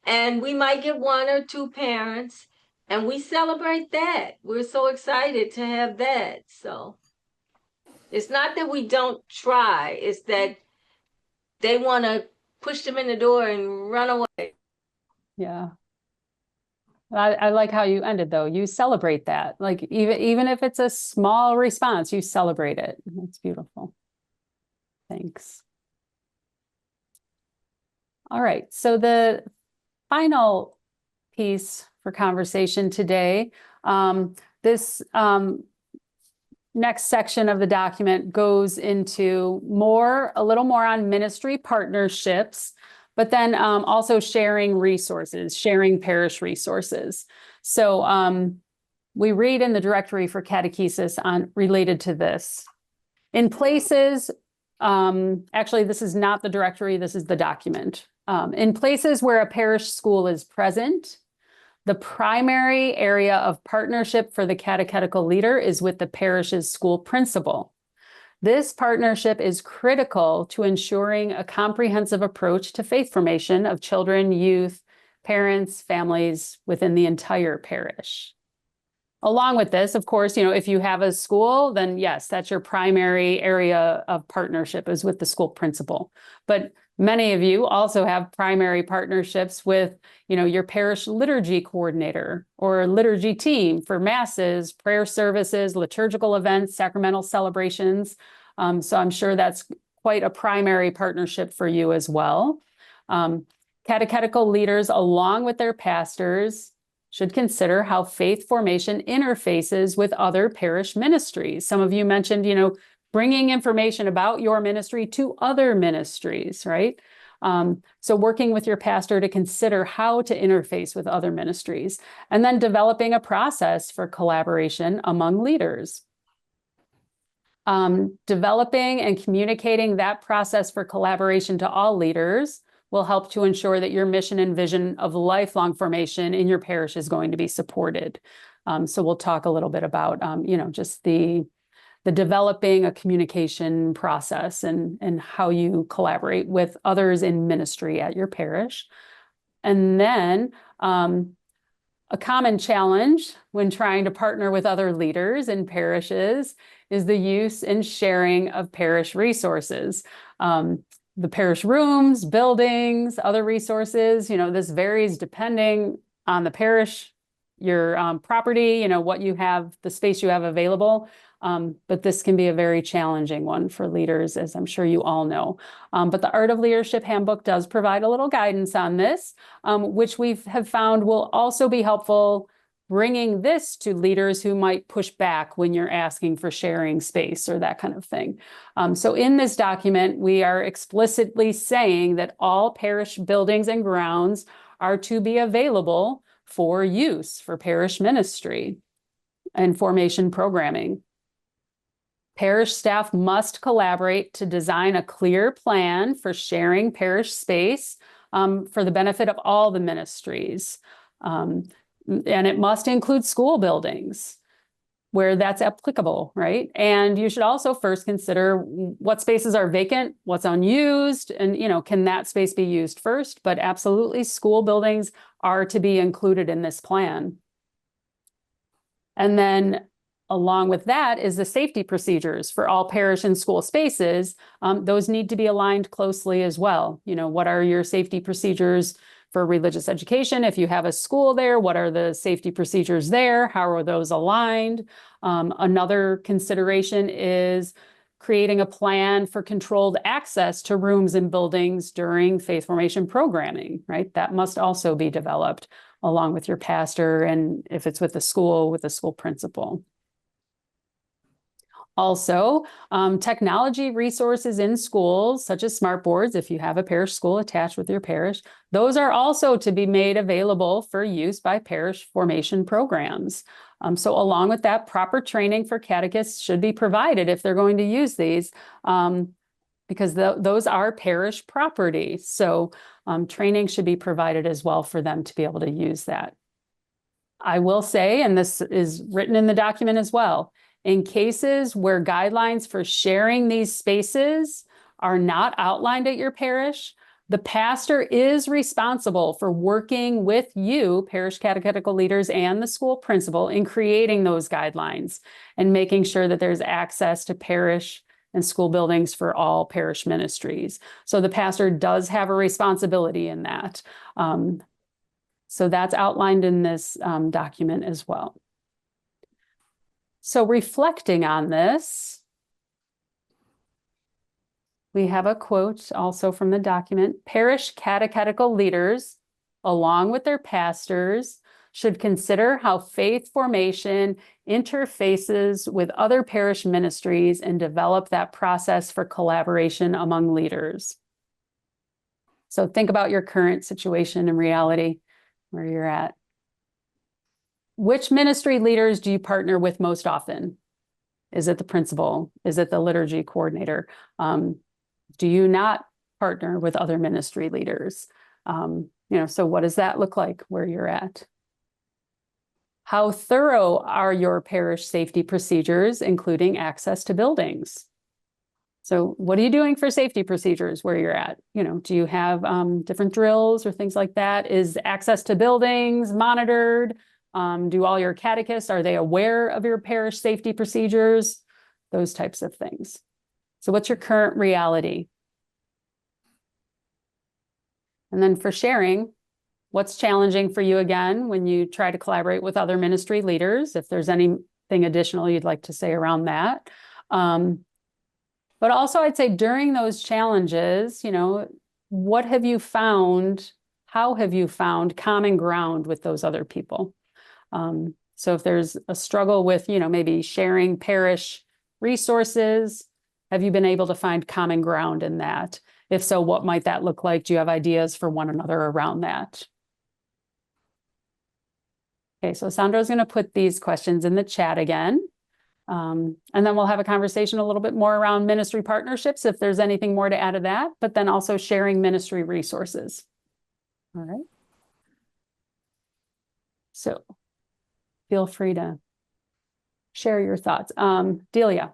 and we might get one or two parents, and we celebrate that. We're so excited to have that. So it's not that we don't try, it's that they want to push them in the door and run away. Yeah. I like how you ended though. You celebrate that. Like even if it's a small response, you celebrate it. That's beautiful. Thanks. All right. So the final piece for conversation today, this next section of the document goes into a little more on ministry partnerships, but then also sharing resources, sharing parish resources. So we read in the directory for catechesis related to this. In places, actually, this is not the directory, this is the document. In places where a parish school is present, the primary area of partnership for the catechetical leader is with the parish's school principal. This partnership is critical to ensuring a comprehensive approach to faith formation of children, youth, parents, families within the entire parish. Along with this, of course, if you have a school, then yes, that's your primary area of partnership is with the school principal. But many of you also have primary partnerships with, your parish liturgy coordinator or liturgy team for masses, prayer services, liturgical events, sacramental celebrations. So I'm sure that's quite a primary partnership for you as well. Catechetical leaders, along with their pastors, should consider how faith formation interfaces with other parish ministries. Some of you mentioned, bringing information about your ministry to other ministries, right? So working with your pastor to consider how to interface with other ministries, and then developing a process for collaboration among leaders. Developing and communicating that process for collaboration to all leaders will help to ensure that your mission and vision of lifelong formation in your parish is going to be supported. So we'll talk a little bit about, just the developing a communication process and how you collaborate with others in ministry at your parish. And then a common challenge when trying to partner with other leaders in parishes is the use and sharing of parish resources. The parish rooms, buildings, other resources, this varies depending on the parish, your property, what you have, the space you have available. But this can be a very challenging one for leaders, as I'm sure you all know. But the Art of Leadership Handbook does provide a little guidance on this, which we have found will also be helpful bringing this to leaders who might push back when you're asking for sharing space or that kind of thing. So in this document, we are explicitly saying that all parish buildings and grounds are to be available for use for parish ministry and formation programming. Parish staff must collaborate to design a clear plan for sharing parish space for the benefit of all the ministries. And it must include school buildings where that's applicable, right? And you should also first consider what spaces are vacant, what's unused, and can that space be used first? But absolutely, school buildings are to be included in this plan. And then along with that is the safety procedures for all parish and school spaces. Those need to be aligned closely as well. What are your safety procedures for religious education? If you have a school there, what are the safety procedures there? How are those aligned? Another consideration is creating a plan for controlled access to rooms and buildings during faith formation programming, right? That must also be developed along with your pastor, and if it's with the school principal. Also, technology resources in schools, such as smart boards, if you have a parish school attached with your parish, those are also to be made available for use by parish formation programs. So along with that, proper training for catechists should be provided if they're going to use these, because those are parish property. So training should be provided as well for them to be able to use that. I will say, and this is written in the document as well, in cases where guidelines for sharing these spaces are not outlined at your parish, the pastor is responsible for working with you, parish catechetical leaders, and the school principal in creating those guidelines and making sure that there's access to parish and school buildings for all parish ministries. So the pastor does have a responsibility in that. So that's outlined in this document as well. So reflecting on this, we have a quote also from the document. Parish catechetical leaders, along with their pastors, should consider how faith formation interfaces with other parish ministries and develop that process for collaboration among leaders. So think about your current situation and reality, where you're at. Which ministry leaders do you partner with most often? Is it the principal? Is it the liturgy coordinator? Do you not partner with other ministry leaders? So what does that look like where you're at? How thorough are your parish safety procedures, including access to buildings? So what are you doing for safety procedures where you're at? Do you have different drills or things like that? Is access to buildings monitored? Do all your catechists, are they aware of your parish safety procedures? Those types of things. So what's your current reality? And then for sharing, what's challenging for you again when you try to collaborate with other ministry leaders? If there's anything additional you'd like to say around that. But also I'd say during those challenges, what have you found? How have you found common ground with those other people? So if there's a struggle with, maybe sharing parish resources, have you been able to find common ground in that? If so, what might that look like? Do you have ideas for one another around that? Okay, so Sandra's going to put these questions in the chat again. And then we'll have a conversation a little bit more around ministry partnerships, if there's anything more to add to that, but then also sharing ministry resources. All right. So feel free to share your thoughts. Delia.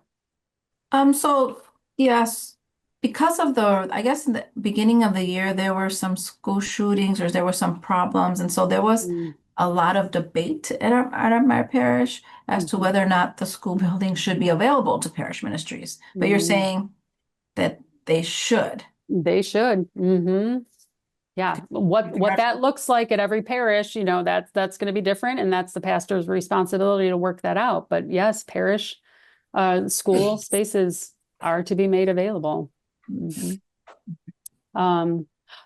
So yes, because of I guess in the beginning of the year, there were some school shootings or there were some problems. And so there was a lot of debate at my parish as to whether or not the school building should be available to parish ministries. But you're saying that they should. They should. Yeah. What that looks like at every parish, that's going to be different. And that's the pastor's responsibility to work that out. But yes, parish school spaces are to be made available. The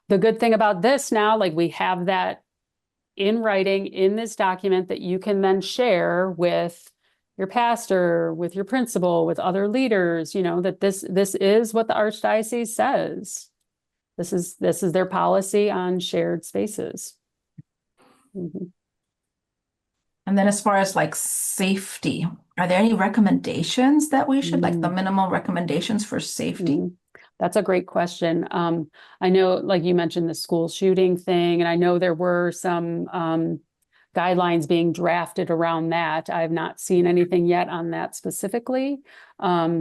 good thing about this now, like we have that in writing in this document that you can then share with your pastor, with your principal, with other leaders, that this is what the Archdiocese says. This is their policy on shared spaces. And then as far as like safety, are there any recommendations that we should, like the minimal recommendations for safety? That's a great question. I know, like you mentioned, the school shooting thing, and I know there were some guidelines being drafted around that. I've not seen anything yet on that specifically. Yeah,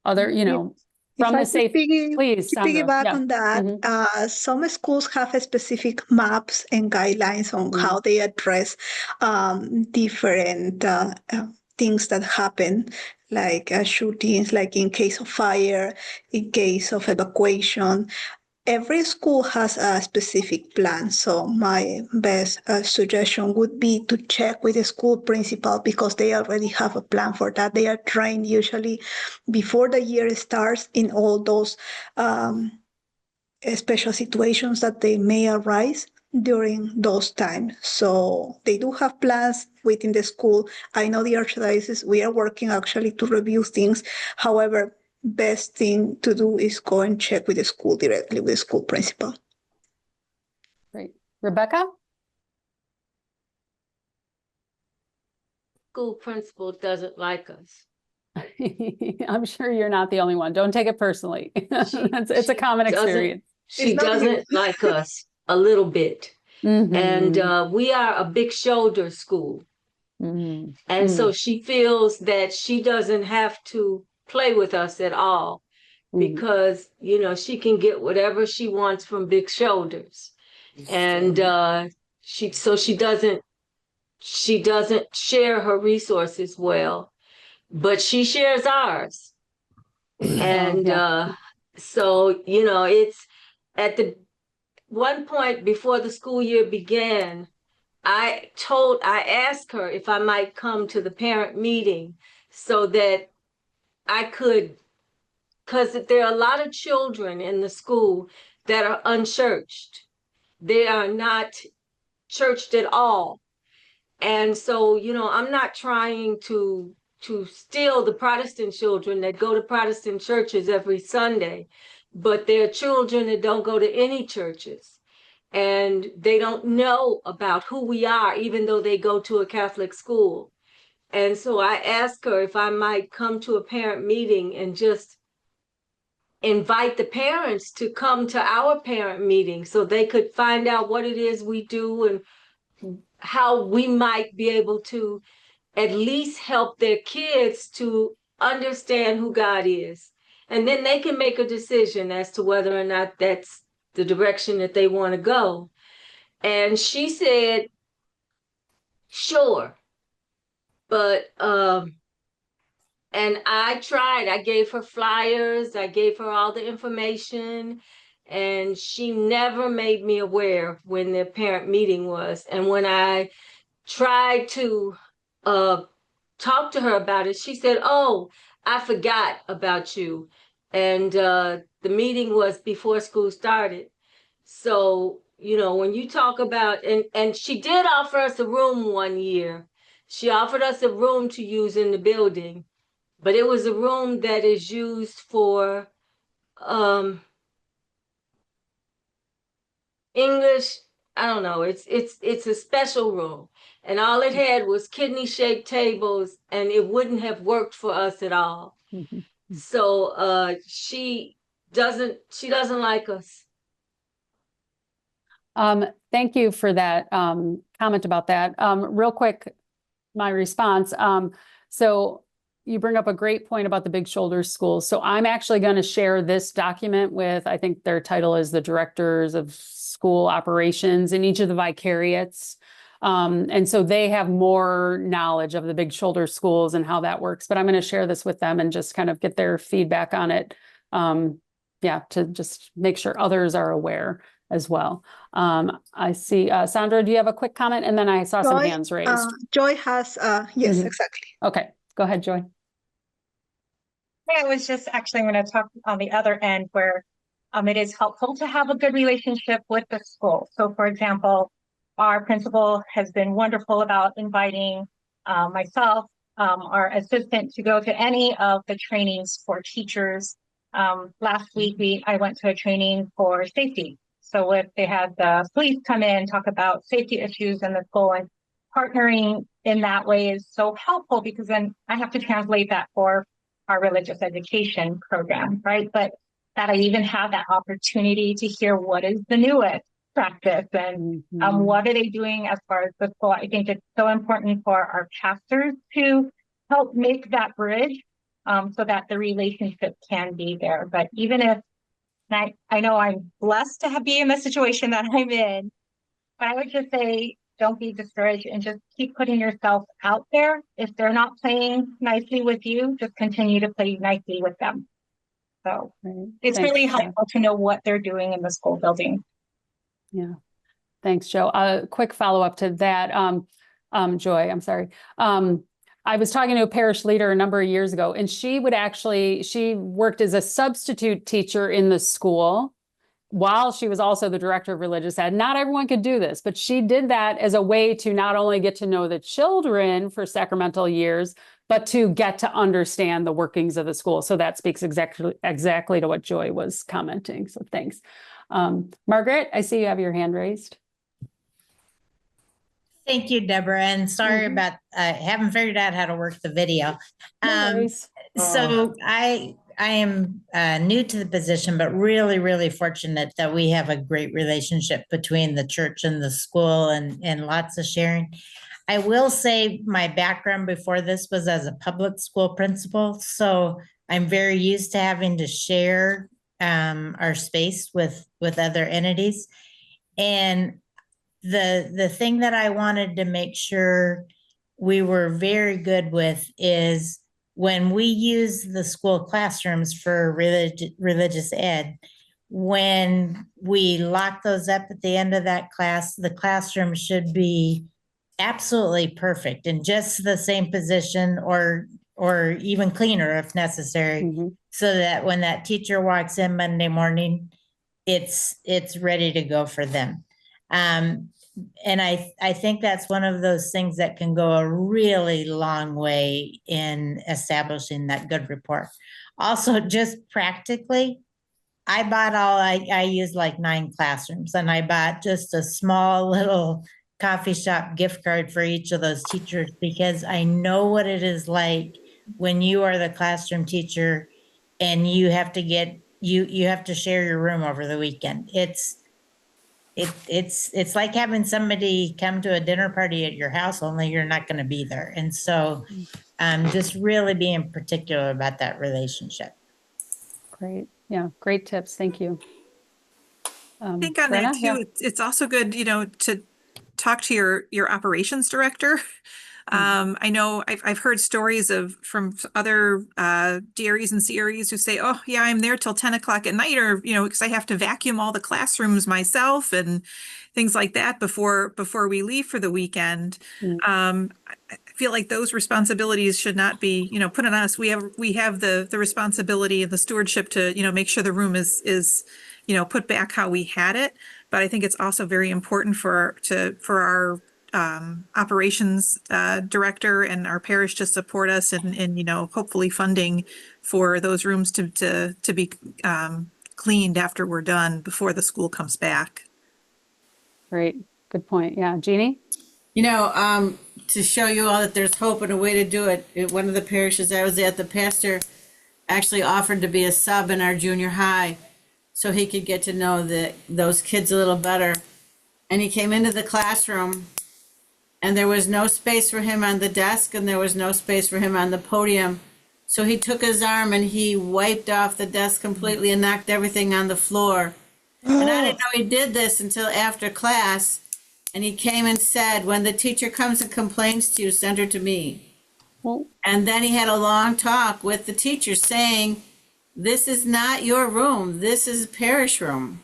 other, from the safety, please, Sandra. Piggyback on that, some schools have specific maps and guidelines on how they address different things that happen, like shootings, like in case of fire, in case of evacuation. Every school has a specific plan. So my best suggestion would be to check with the school principal, because they already have a plan for that. They are trained usually before the year starts in all those special situations that they may arise during those times. So they do have plans within the school. I know the Archdiocese, we are working actually to review things. However, best thing to do is go and check with the school directly, with the school principal. Great. Rebecca? School principal doesn't like us. I'm sure you're not the only one. Don't take it personally. It's a common experience. She doesn't like us a little bit. And we are a big shoulder school. And so she feels that she doesn't have to play with us at all, because, she can get whatever she wants from big shoulders. And she doesn't share her resources well, but she shares ours. And so, it's at the one point before the school year began, I asked her if I might come to the parent meeting so that I could, because there are a lot of children in the school that are unchurched. They are not churched at all. And so, I'm not trying to steal the Protestant children that go to Protestant churches every Sunday, but there are children that don't go to any churches. And they don't know about who we are, even though they go to a Catholic school. And so I asked her if I might come to a parent meeting and just invite the parents to come to our parent meeting so they could find out what it is we do and how we might be able to at least help their kids to understand who God is. And then they can make a decision as to whether or not that's the direction that they want to go. And she said, sure. But, and I tried, I gave her flyers, I gave her all the information, and she never made me aware when the parent meeting was. And when I tried to talk to her about it, she said, oh, I forgot about you. And the meeting was before school started. So, when you talk about, and she did offer us a room one year. She offered us a room to use in the building, but it was a room that is used for English. I don't know. It's a special room, and all it had was kidney-shaped tables, and it wouldn't have worked for us at all. So she doesn't like us. Thank you for that comment about that. Real quick, my response. So you bring up a great point about the Big Shoulder schools. So I'm actually going to share this document with, I think their title is the Directors of School Operations in each of the vicariates. And so they have more knowledge of the Big Shoulder schools and how that works. But I'm going to share this with them and just kind of get their feedback on it. To just make sure others are aware as well. I see, Sandra, do you have a quick comment? And then I saw some hands raised. Joy has, yes, exactly. Okay, go ahead, Joy. I was just actually going to talk on the other end where it is helpful to have a good relationship with the school. So, for example, our principal has been wonderful about inviting myself, our assistant, to go to any of the trainings for teachers. Last week, I went to a training for safety. So if they had the police come in, talk about safety issues in the school, and partnering in that way is so helpful, because then I have to translate that for our religious education program, right? But that I even have that opportunity to hear what is the newest practice and what are they doing as far as the school. I think it's so important for our pastors to help make that bridge so that the relationship can be there. But even if, and I know I'm blessed to be in the situation that I'm in, but I would just say, don't be discouraged and just keep putting yourself out there. If they're not playing nicely with you, just continue to play nicely with them. So it's really helpful to know what they're doing in the school building. Yeah. Thanks, Joe. A quick follow-up to that. Joy, I'm sorry. I was talking to a parish leader a number of years ago, and she worked as a substitute teacher in the school while she was also the director of religious ed. Not everyone could do this, but she did that as a way to not only get to know the children for sacramental years, but to get to understand the workings of the school. So that speaks exactly to what Joy was commenting. So thanks. Margaret, I see you have your hand raised. Thank you, Deborah. And sorry about, I haven't figured out how to work the video. So I am new to the position, but really, really fortunate that we have a great relationship between the church and the school, and lots of sharing. I will say my background before this was as a public school principal. So I'm very used to having to share our space with other entities. And the thing that I wanted to make sure we were very good with is when we use the school classrooms for religious ed, when we lock those up at the end of that class. The classroom should be absolutely perfect in just the same position or even cleaner if necessary, so that when that teacher walks in Monday morning, it's ready to go for them. And I think that's one of those things that can go a really long way in establishing that good rapport. Also, just practically, I use like 9 classrooms, and I bought just a small little coffee shop gift card for each of those teachers, because I know what it is like when you are the classroom teacher and you have to you have to share your room over the weekend. It's like having somebody come to a dinner party at your house, only you're not going to be there. And so just really being particular about that relationship. Great. Yeah, great tips. Thank you. I think on that too, it's also good, to talk to your operations director. I know I've heard stories from other DREs and CREs who say, oh yeah, I'm there till 10 o'clock at night, or, because I have to vacuum all the classrooms myself and things like that before we leave for the weekend. I feel like those responsibilities should not be, put on us. We have the responsibility and the stewardship to, make sure the room is put back how we had it. But I think it's also very important for our operations director and our parish to support us in hopefully funding for those rooms to be cleaned after we're done before the school comes back. Great. Good point. Yeah. Jeannie? To show you all that there's hope and a way to do it, at one of the parishes I was at, the pastor actually offered to be a sub in our junior high so he could get to know those kids a little better. And he came into the classroom, and there was no space for him on the desk, and there was no space for him on the podium. So he took his arm and he wiped off the desk completely and knocked everything on the floor. And I didn't know he did this until after class. And he came and said, when the teacher comes and complains to you, send her to me. And then he had a long talk with the teacher saying, this is not your room. This is a parish room.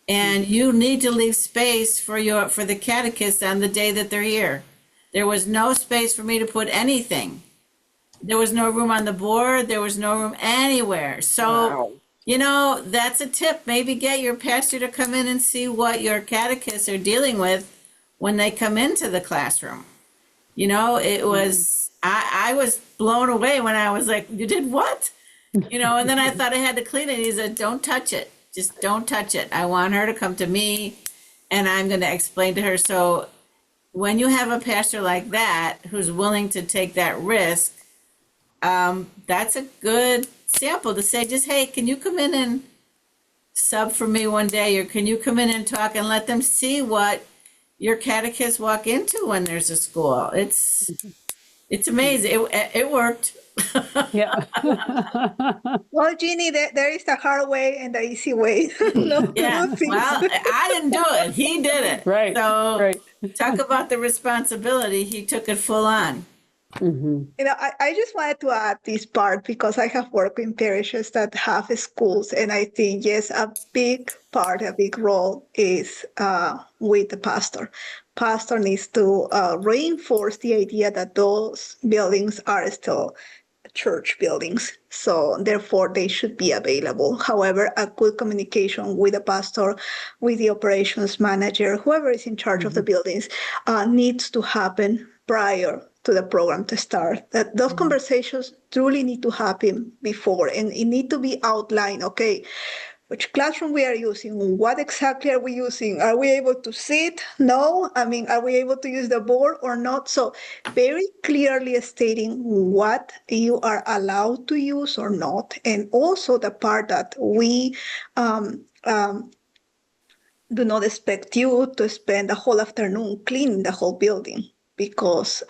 And you need to leave space for the catechists on the day that they're here. There was no space for me to put anything. There was no room on the board. There was no room anywhere. So, that's a tip. Maybe get your pastor to come in and see what your catechists are dealing with when they come into the classroom. It was, I was blown away when I was like, you did what? And then I thought I had to clean it. He said, don't touch it. Just don't touch it. I want her to come to me, and I'm going to explain to her. So when you have a pastor like that who's willing to take that risk, that's a good sample to say, just, hey, can you come in and sub for me one day? Or can you come in and talk and let them see what your catechists walk into when there's a school? It's amazing. It worked. Yeah. Well, Jeannie, there is the hard way and the easy way. Well, I didn't do it. He did it. Right. So talk about the responsibility. He took it full on. I just wanted to add this part because I have worked in parishes that have schools, and I think, yes, a big role is with the pastor. Pastor needs to reinforce the idea that those buildings are still church buildings, so therefore they should be available. However, a good communication with the pastor, with the operations manager, whoever is in charge of the buildings, needs to happen prior to the program to start. That those conversations truly need to happen before, and it need to be outlined. Okay, which classroom we are using, what exactly are we using? Are we able to sit? No. Are we able to use the board or not? So very clearly stating what you are allowed to use or not. And also the part that we do not expect you to spend the whole afternoon cleaning the whole building, because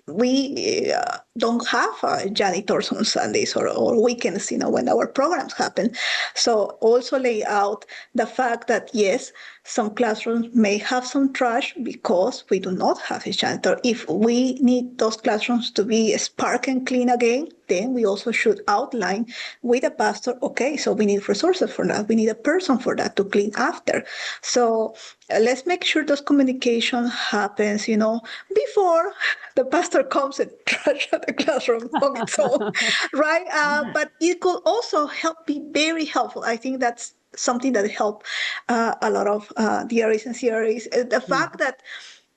we don't have janitors on Sundays or weekends, when our programs happen. So also lay out the fact that, yes, some classrooms may have some trash because we do not have a janitor. If we need those classrooms to be spark and clean again, then we also should outline with the pastor, okay, so we need resources for that. We need a person for that to clean after. So let's make sure those communication happens, before the pastor comes and trash out the classroom on its own, right? But it could also be very helpful. I think that's something that helped a lot of DREs and CREs. The fact that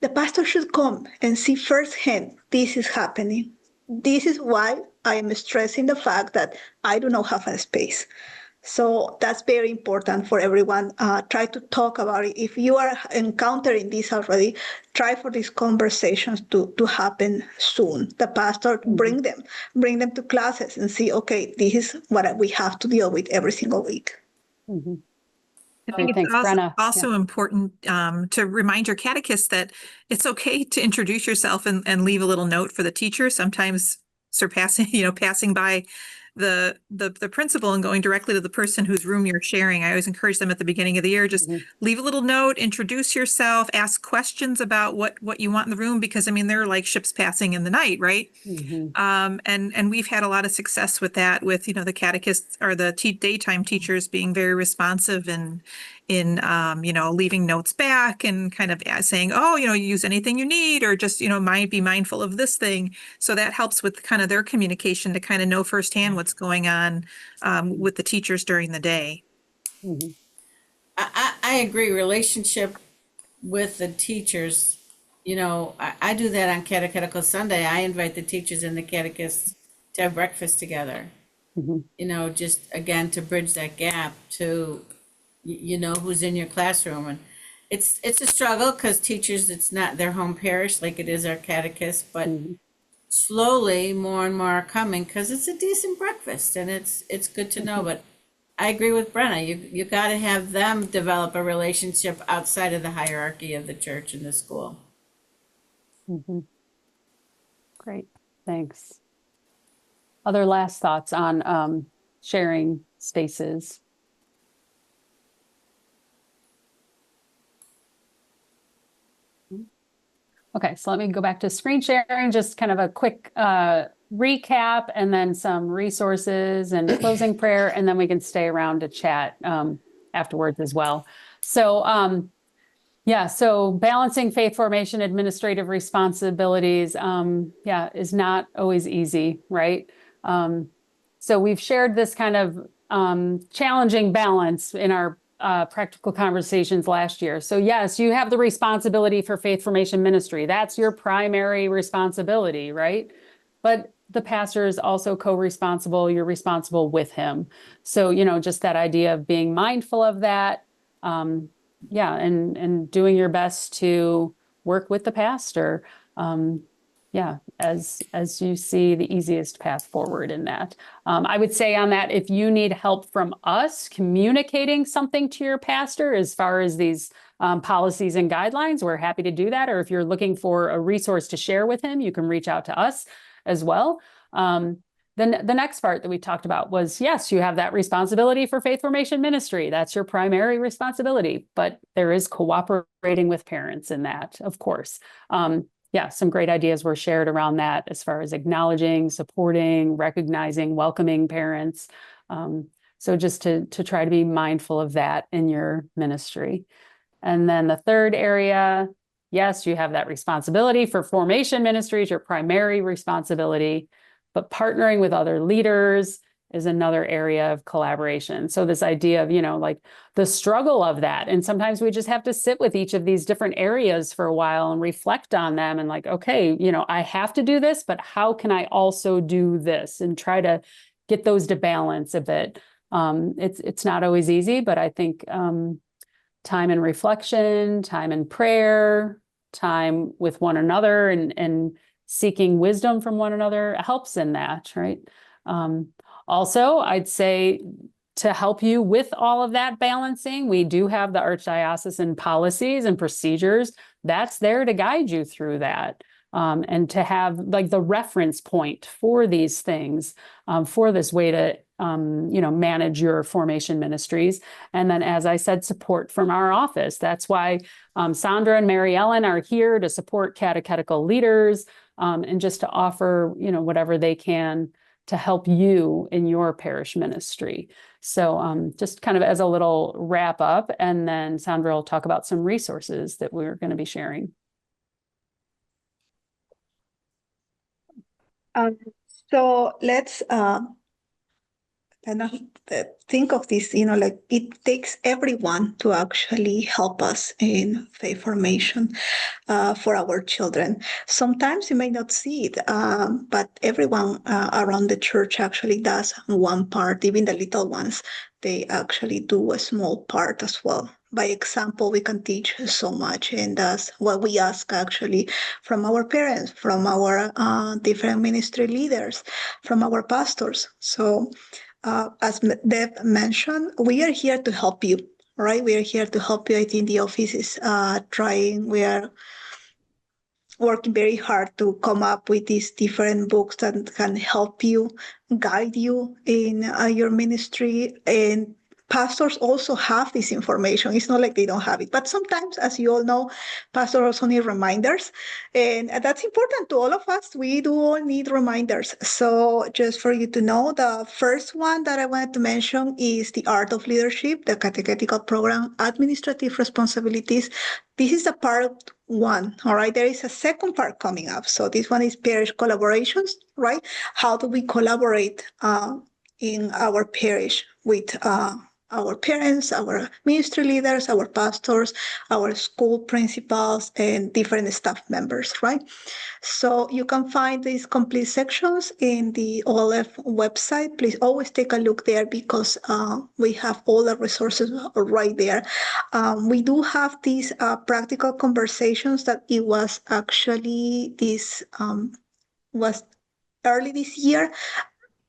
the pastor should come and see firsthand, this is happening. This is why I am stressing the fact that I do not have a space. So that's very important for everyone. Try to talk about it. If you are encountering this already, try for these conversations to happen soon. The pastor, bring them to classes and see, okay, this is what we have to deal with every single week. Mm-hmm. I think it's also important to remind your catechist that it's okay to introduce yourself and leave a little note for the teacher. Sometimes passing by the principal and going directly to the person whose room you're sharing. I always encourage them at the beginning of the year, just leave a little note, introduce yourself, ask questions about what you want in the room, because they're like ships passing in the night, right? And we've had a lot of success with that, with the catechists or the daytime teachers being very responsive in leaving notes back and kind of saying, use anything you need, or just be mindful of this thing. So that helps with kind of their communication to kind of know firsthand what's going on with the teachers during the day. I agree. Relationship with the teachers, I do that on Catechetical Sunday. I invite the teachers and the catechists to have breakfast together. Just again to bridge that gap to who's in your classroom. And it's a struggle because teachers, it's not their home parish like it is our catechists, but slowly more and more are coming because it's a decent breakfast and it's good to know. But I agree with Brenna. You got to have them develop a relationship outside of the hierarchy of the church and the school. Great, thanks. Other last thoughts on sharing spaces? Okay, so let me go back to screen sharing, just kind of a quick recap and then some resources and closing prayer, and then we can stay around to chat afterwards as well. So so balancing faith formation, administrative responsibilities, is not always easy, right? So we've shared this kind of challenging balance in our practical conversations last year. So yes, you have the responsibility for faith formation ministry. That's your primary responsibility, right? But the pastor is also co-responsible. You're responsible with him. So, just that idea of being mindful of that. And doing your best to work with the pastor. As you see the easiest path forward in that. I would say on that, if you need help from us communicating something to your pastor as far as these policies and guidelines, we're happy to do that. Or if you're looking for a resource to share with him, you can reach out to us as well. Then the next part that we talked about was, yes, you have that responsibility for faith formation ministry. That's your primary responsibility, but there is cooperating with parents in that, of course. Some great ideas were shared around that as far as acknowledging, supporting, recognizing, welcoming parents. So just to try to be mindful of that in your ministry. And then the third area, yes, you have that responsibility for formation ministries, your primary responsibility, but partnering with other leaders is another area of collaboration. So this idea of, like the struggle of that. And sometimes we just have to sit with each of these different areas for a while and reflect on them and like, okay, I have to do this, but how can I also do this, and try to get those to balance a bit. It's not always easy, but I think time in reflection, time in prayer, time with one another and seeking wisdom from one another helps in that, right? Also, I'd say to help you with all of that balancing, we do have the Archdiocesan policies and procedures that's there to guide you through that. And to have like the reference point for these things, for this way to, manage your formation ministries. And then, as I said, support from our office. That's why Sandra and Mary Ellen are here to support catechetical leaders and just to offer, whatever they can to help you in your parish ministry. So just kind of as a little wrap up, and then Sandra will talk about some resources that we're going to be sharing. So let's kind of think of this, like it takes everyone to actually help us in faith formation for our children. Sometimes you may not see it, but everyone around the church actually does one part, even the little ones, they actually do a small part as well. By example, we can teach so much, and that's what we ask actually from our parents, from our different ministry leaders, from our pastors. So as Deb mentioned, we are here to help you, right? We are here to help you. I think the office is we are working very hard to come up with these different books that can help you, guide you in your ministry. And pastors also have this information. It's not like they don't have it. But sometimes, as you all know, pastors also need reminders. And that's important to all of us. We do all need reminders. So just for you to know, the first one that I wanted to mention is The Art of Leadership, the Catechetical Program, Administrative Responsibilities. This is the part one, all right? There is a second part coming up. So this one is parish collaborations, right? How do we collaborate in our parish with our parents, our ministry leaders, our pastors, our school principals, and different staff members, right? So you can find these complete sections in the OLF website. Please always take a look there because we have all the resources right there. We do have these practical conversations that it was actually was early this year.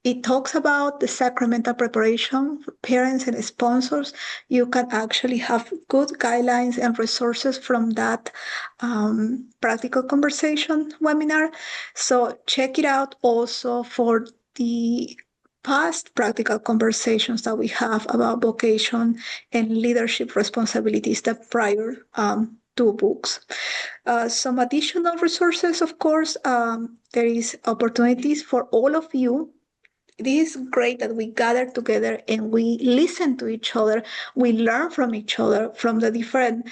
It talks about the sacramental preparation for parents and sponsors. You can actually have good guidelines and resources from that practical conversation webinar. So check it out also for the past practical conversations that we have about vocation and leadership responsibilities, the prior two books. Some additional resources, of course, there is opportunities for all of you. It is great that we gather together and we listen to each other. We learn from each other, from the different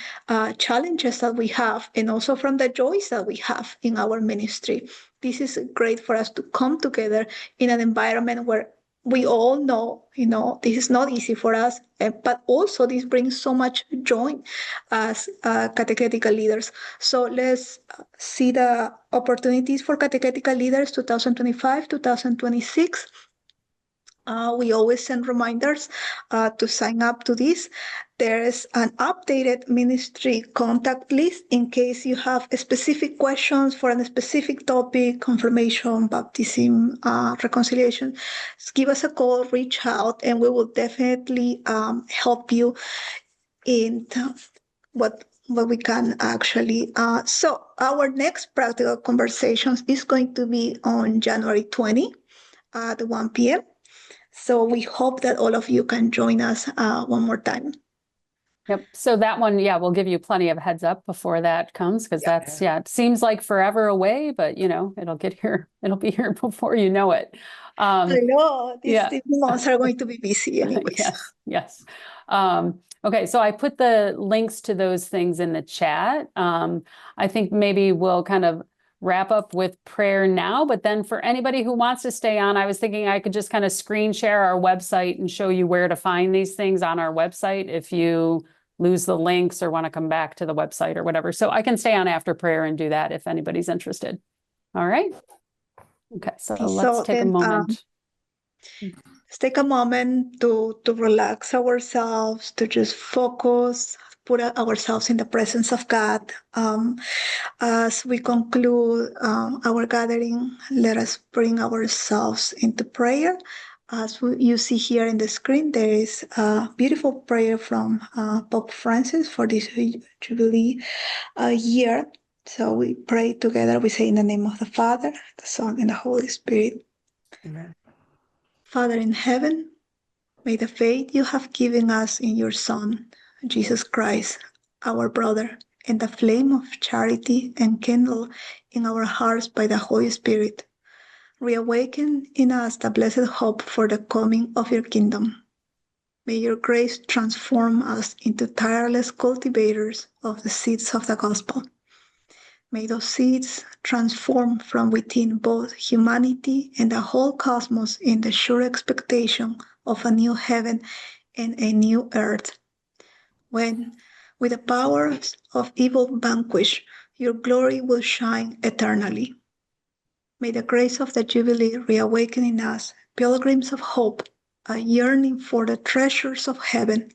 challenges that we have, and also from the joys that we have in our ministry. This is great for us to come together in an environment where we all know, this is not easy for us, but also this brings so much joy as catechetical leaders. So let's see the opportunities for catechetical leaders 2025, 2026. We always send reminders to sign up to this. There is an updated ministry contact list in case you have specific questions for a specific topic, confirmation, baptism, reconciliation. Just give us a call, reach out, and we will definitely help you in what we can actually. So our next practical conversations is going to be on January 20 at 1 p.m. So we hope that all of you can join us one more time. Yep. So that one, we'll give you plenty of heads up before that comes, because it seems like forever away, but it'll get here. It'll be here before you know it. I know these months are going to be busy anyways. Yes. Okay, so I put the links to those things in the chat. I think maybe we'll kind of wrap up with prayer now, but then for anybody who wants to stay on, I was thinking I could just kind of screen share our website and show you where to find these things on our website if you lose the links or want to come back to the website or whatever. So I can stay on after prayer and do that if anybody's interested. All right. Okay, so let's take a moment. Let's take a moment to relax ourselves, to just focus, put ourselves in the presence of God. As we conclude our gathering, let us bring ourselves into prayer. As you see here in the screen, there is a beautiful prayer from Pope Francis for this Jubilee year. So we pray together. We say in the name of the Father, the Son, and the Holy Spirit. Amen. Father in heaven, may the faith you have given us in your Son, Jesus Christ, our brother, and the flame of charity enkindled in our hearts by the Holy Spirit, reawaken in us the blessed hope for the coming of your kingdom. May your grace transform us into tireless cultivators of the seeds of the gospel. May those seeds transform from within both humanity and the whole cosmos in the sure expectation of a new heaven and a new earth, when, with the powers of evil vanquished, your glory will shine eternally. May the grace of the Jubilee reawaken in us pilgrims of hope, a yearning for the treasures of heaven.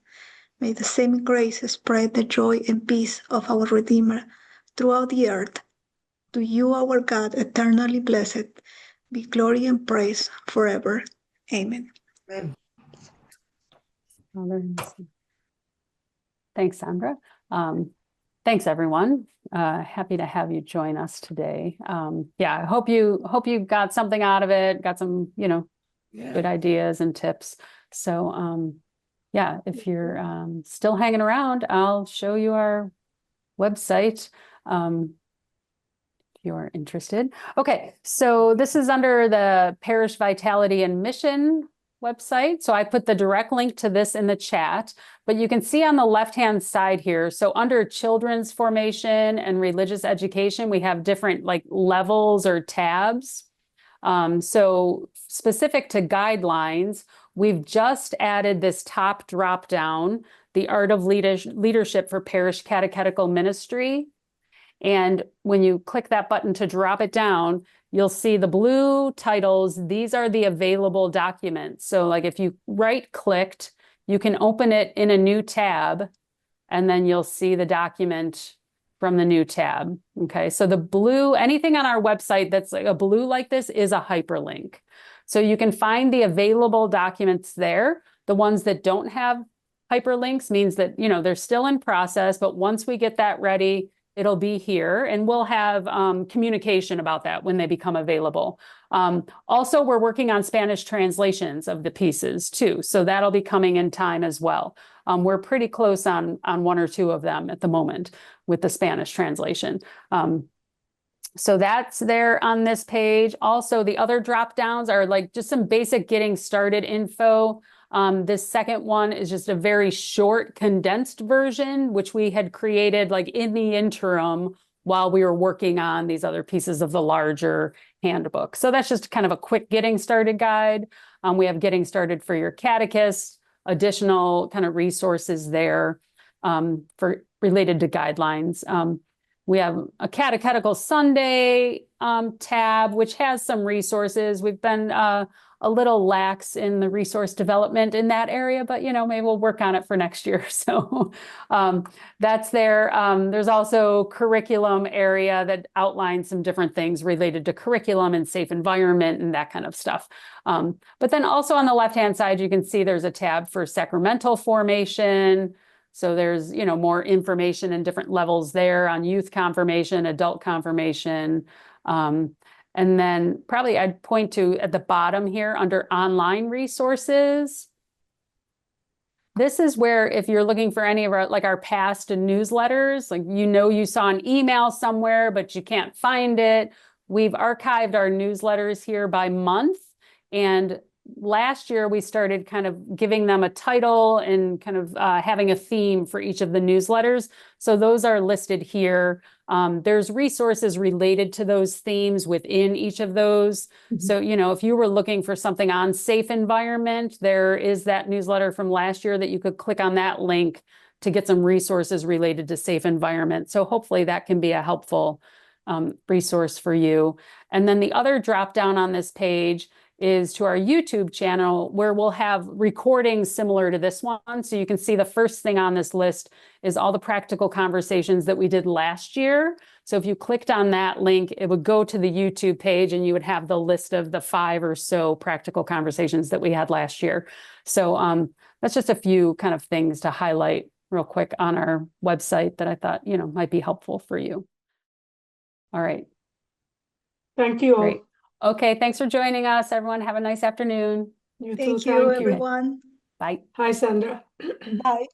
May the same grace spread the joy and peace of our Redeemer throughout the earth. To you, our God, eternally blessed, be glory and praise forever. Amen. Amen. Thanks, Sandra. Thanks, everyone. Happy to have you join us today. Yeah, I hope you got something out of it, got some, good ideas and tips. So, yeah, if you're still hanging around, I'll show you our website. If you're interested. Okay, so this is under the Parish Vitality and Mission website. So I put the direct link to this in the chat, but you can see on the left-hand side here. So under children's formation and religious education, we have different levels or tabs. So specific to guidelines, we've just added this top drop down, the Art of Leadership for Parish Catechetical Ministry. And when you click that button to drop it down, you'll see the blue titles. These are the available documents. So if you right-clicked, you can open it in a new tab, and then you'll see the document from the new tab. Okay, so the blue, anything on our website that's a blue like this is a hyperlink. So you can find the available documents there. The ones that don't have hyperlinks means that, they're still in process, but once we get that ready, it'll be here, and we'll have communication about that when they become available. Also, we're working on Spanish translations of the pieces too, so that'll be coming in time as well. We're pretty close on one or two of them at the moment with the Spanish translation. So that's there on this page. Also, the other drop downs are just some basic getting started info. This second one is just a very short, condensed version, which we had created in the interim while we were working on these other pieces of the larger handbook. So that's just kind of a quick getting started guide. We have getting started for your catechist, additional kind of resources there for related to guidelines. We have a Catechetical Sunday tab, which has some resources. We've been a little lax in the resource development in that area, but maybe we'll work on it for next year. So that's there. There's also curriculum area that outlines some different things related to curriculum and safe environment and that kind of stuff. But then also on the left-hand side, you can see there's a tab for sacramental formation. So there's, more information in different levels there on youth confirmation, adult confirmation. And then probably I'd point to at the bottom here under online resources. This is where if you're looking for any of our past newsletters, you saw an email somewhere, but you can't find it. We've archived our newsletters here by month. And last year, we started kind of giving them a title and kind of having a theme for each of the newsletters. So those are listed here. There's resources related to those themes within each of those. Mm-hmm. So, if you were looking for something on safe environment, there is that newsletter from last year that you could click on that link to get some resources related to safe environment. So hopefully that can be a helpful resource for you. And then the other drop down on this page is to our YouTube channel, where we'll have recordings similar to this one. So you can see the first thing on this list is all the practical conversations that we did last year. So if you clicked on that link, it would go to the YouTube page and you would have the list of the 5 or so practical conversations that we had last year. So that's just a few kind of things to highlight real quick on our website that I thought, might be helpful for you. All right. Thank you. Great. Okay, thanks for joining us, everyone. Have a nice afternoon. You too. Thank you, everyone. Bye. Hi, Sandra. Bye.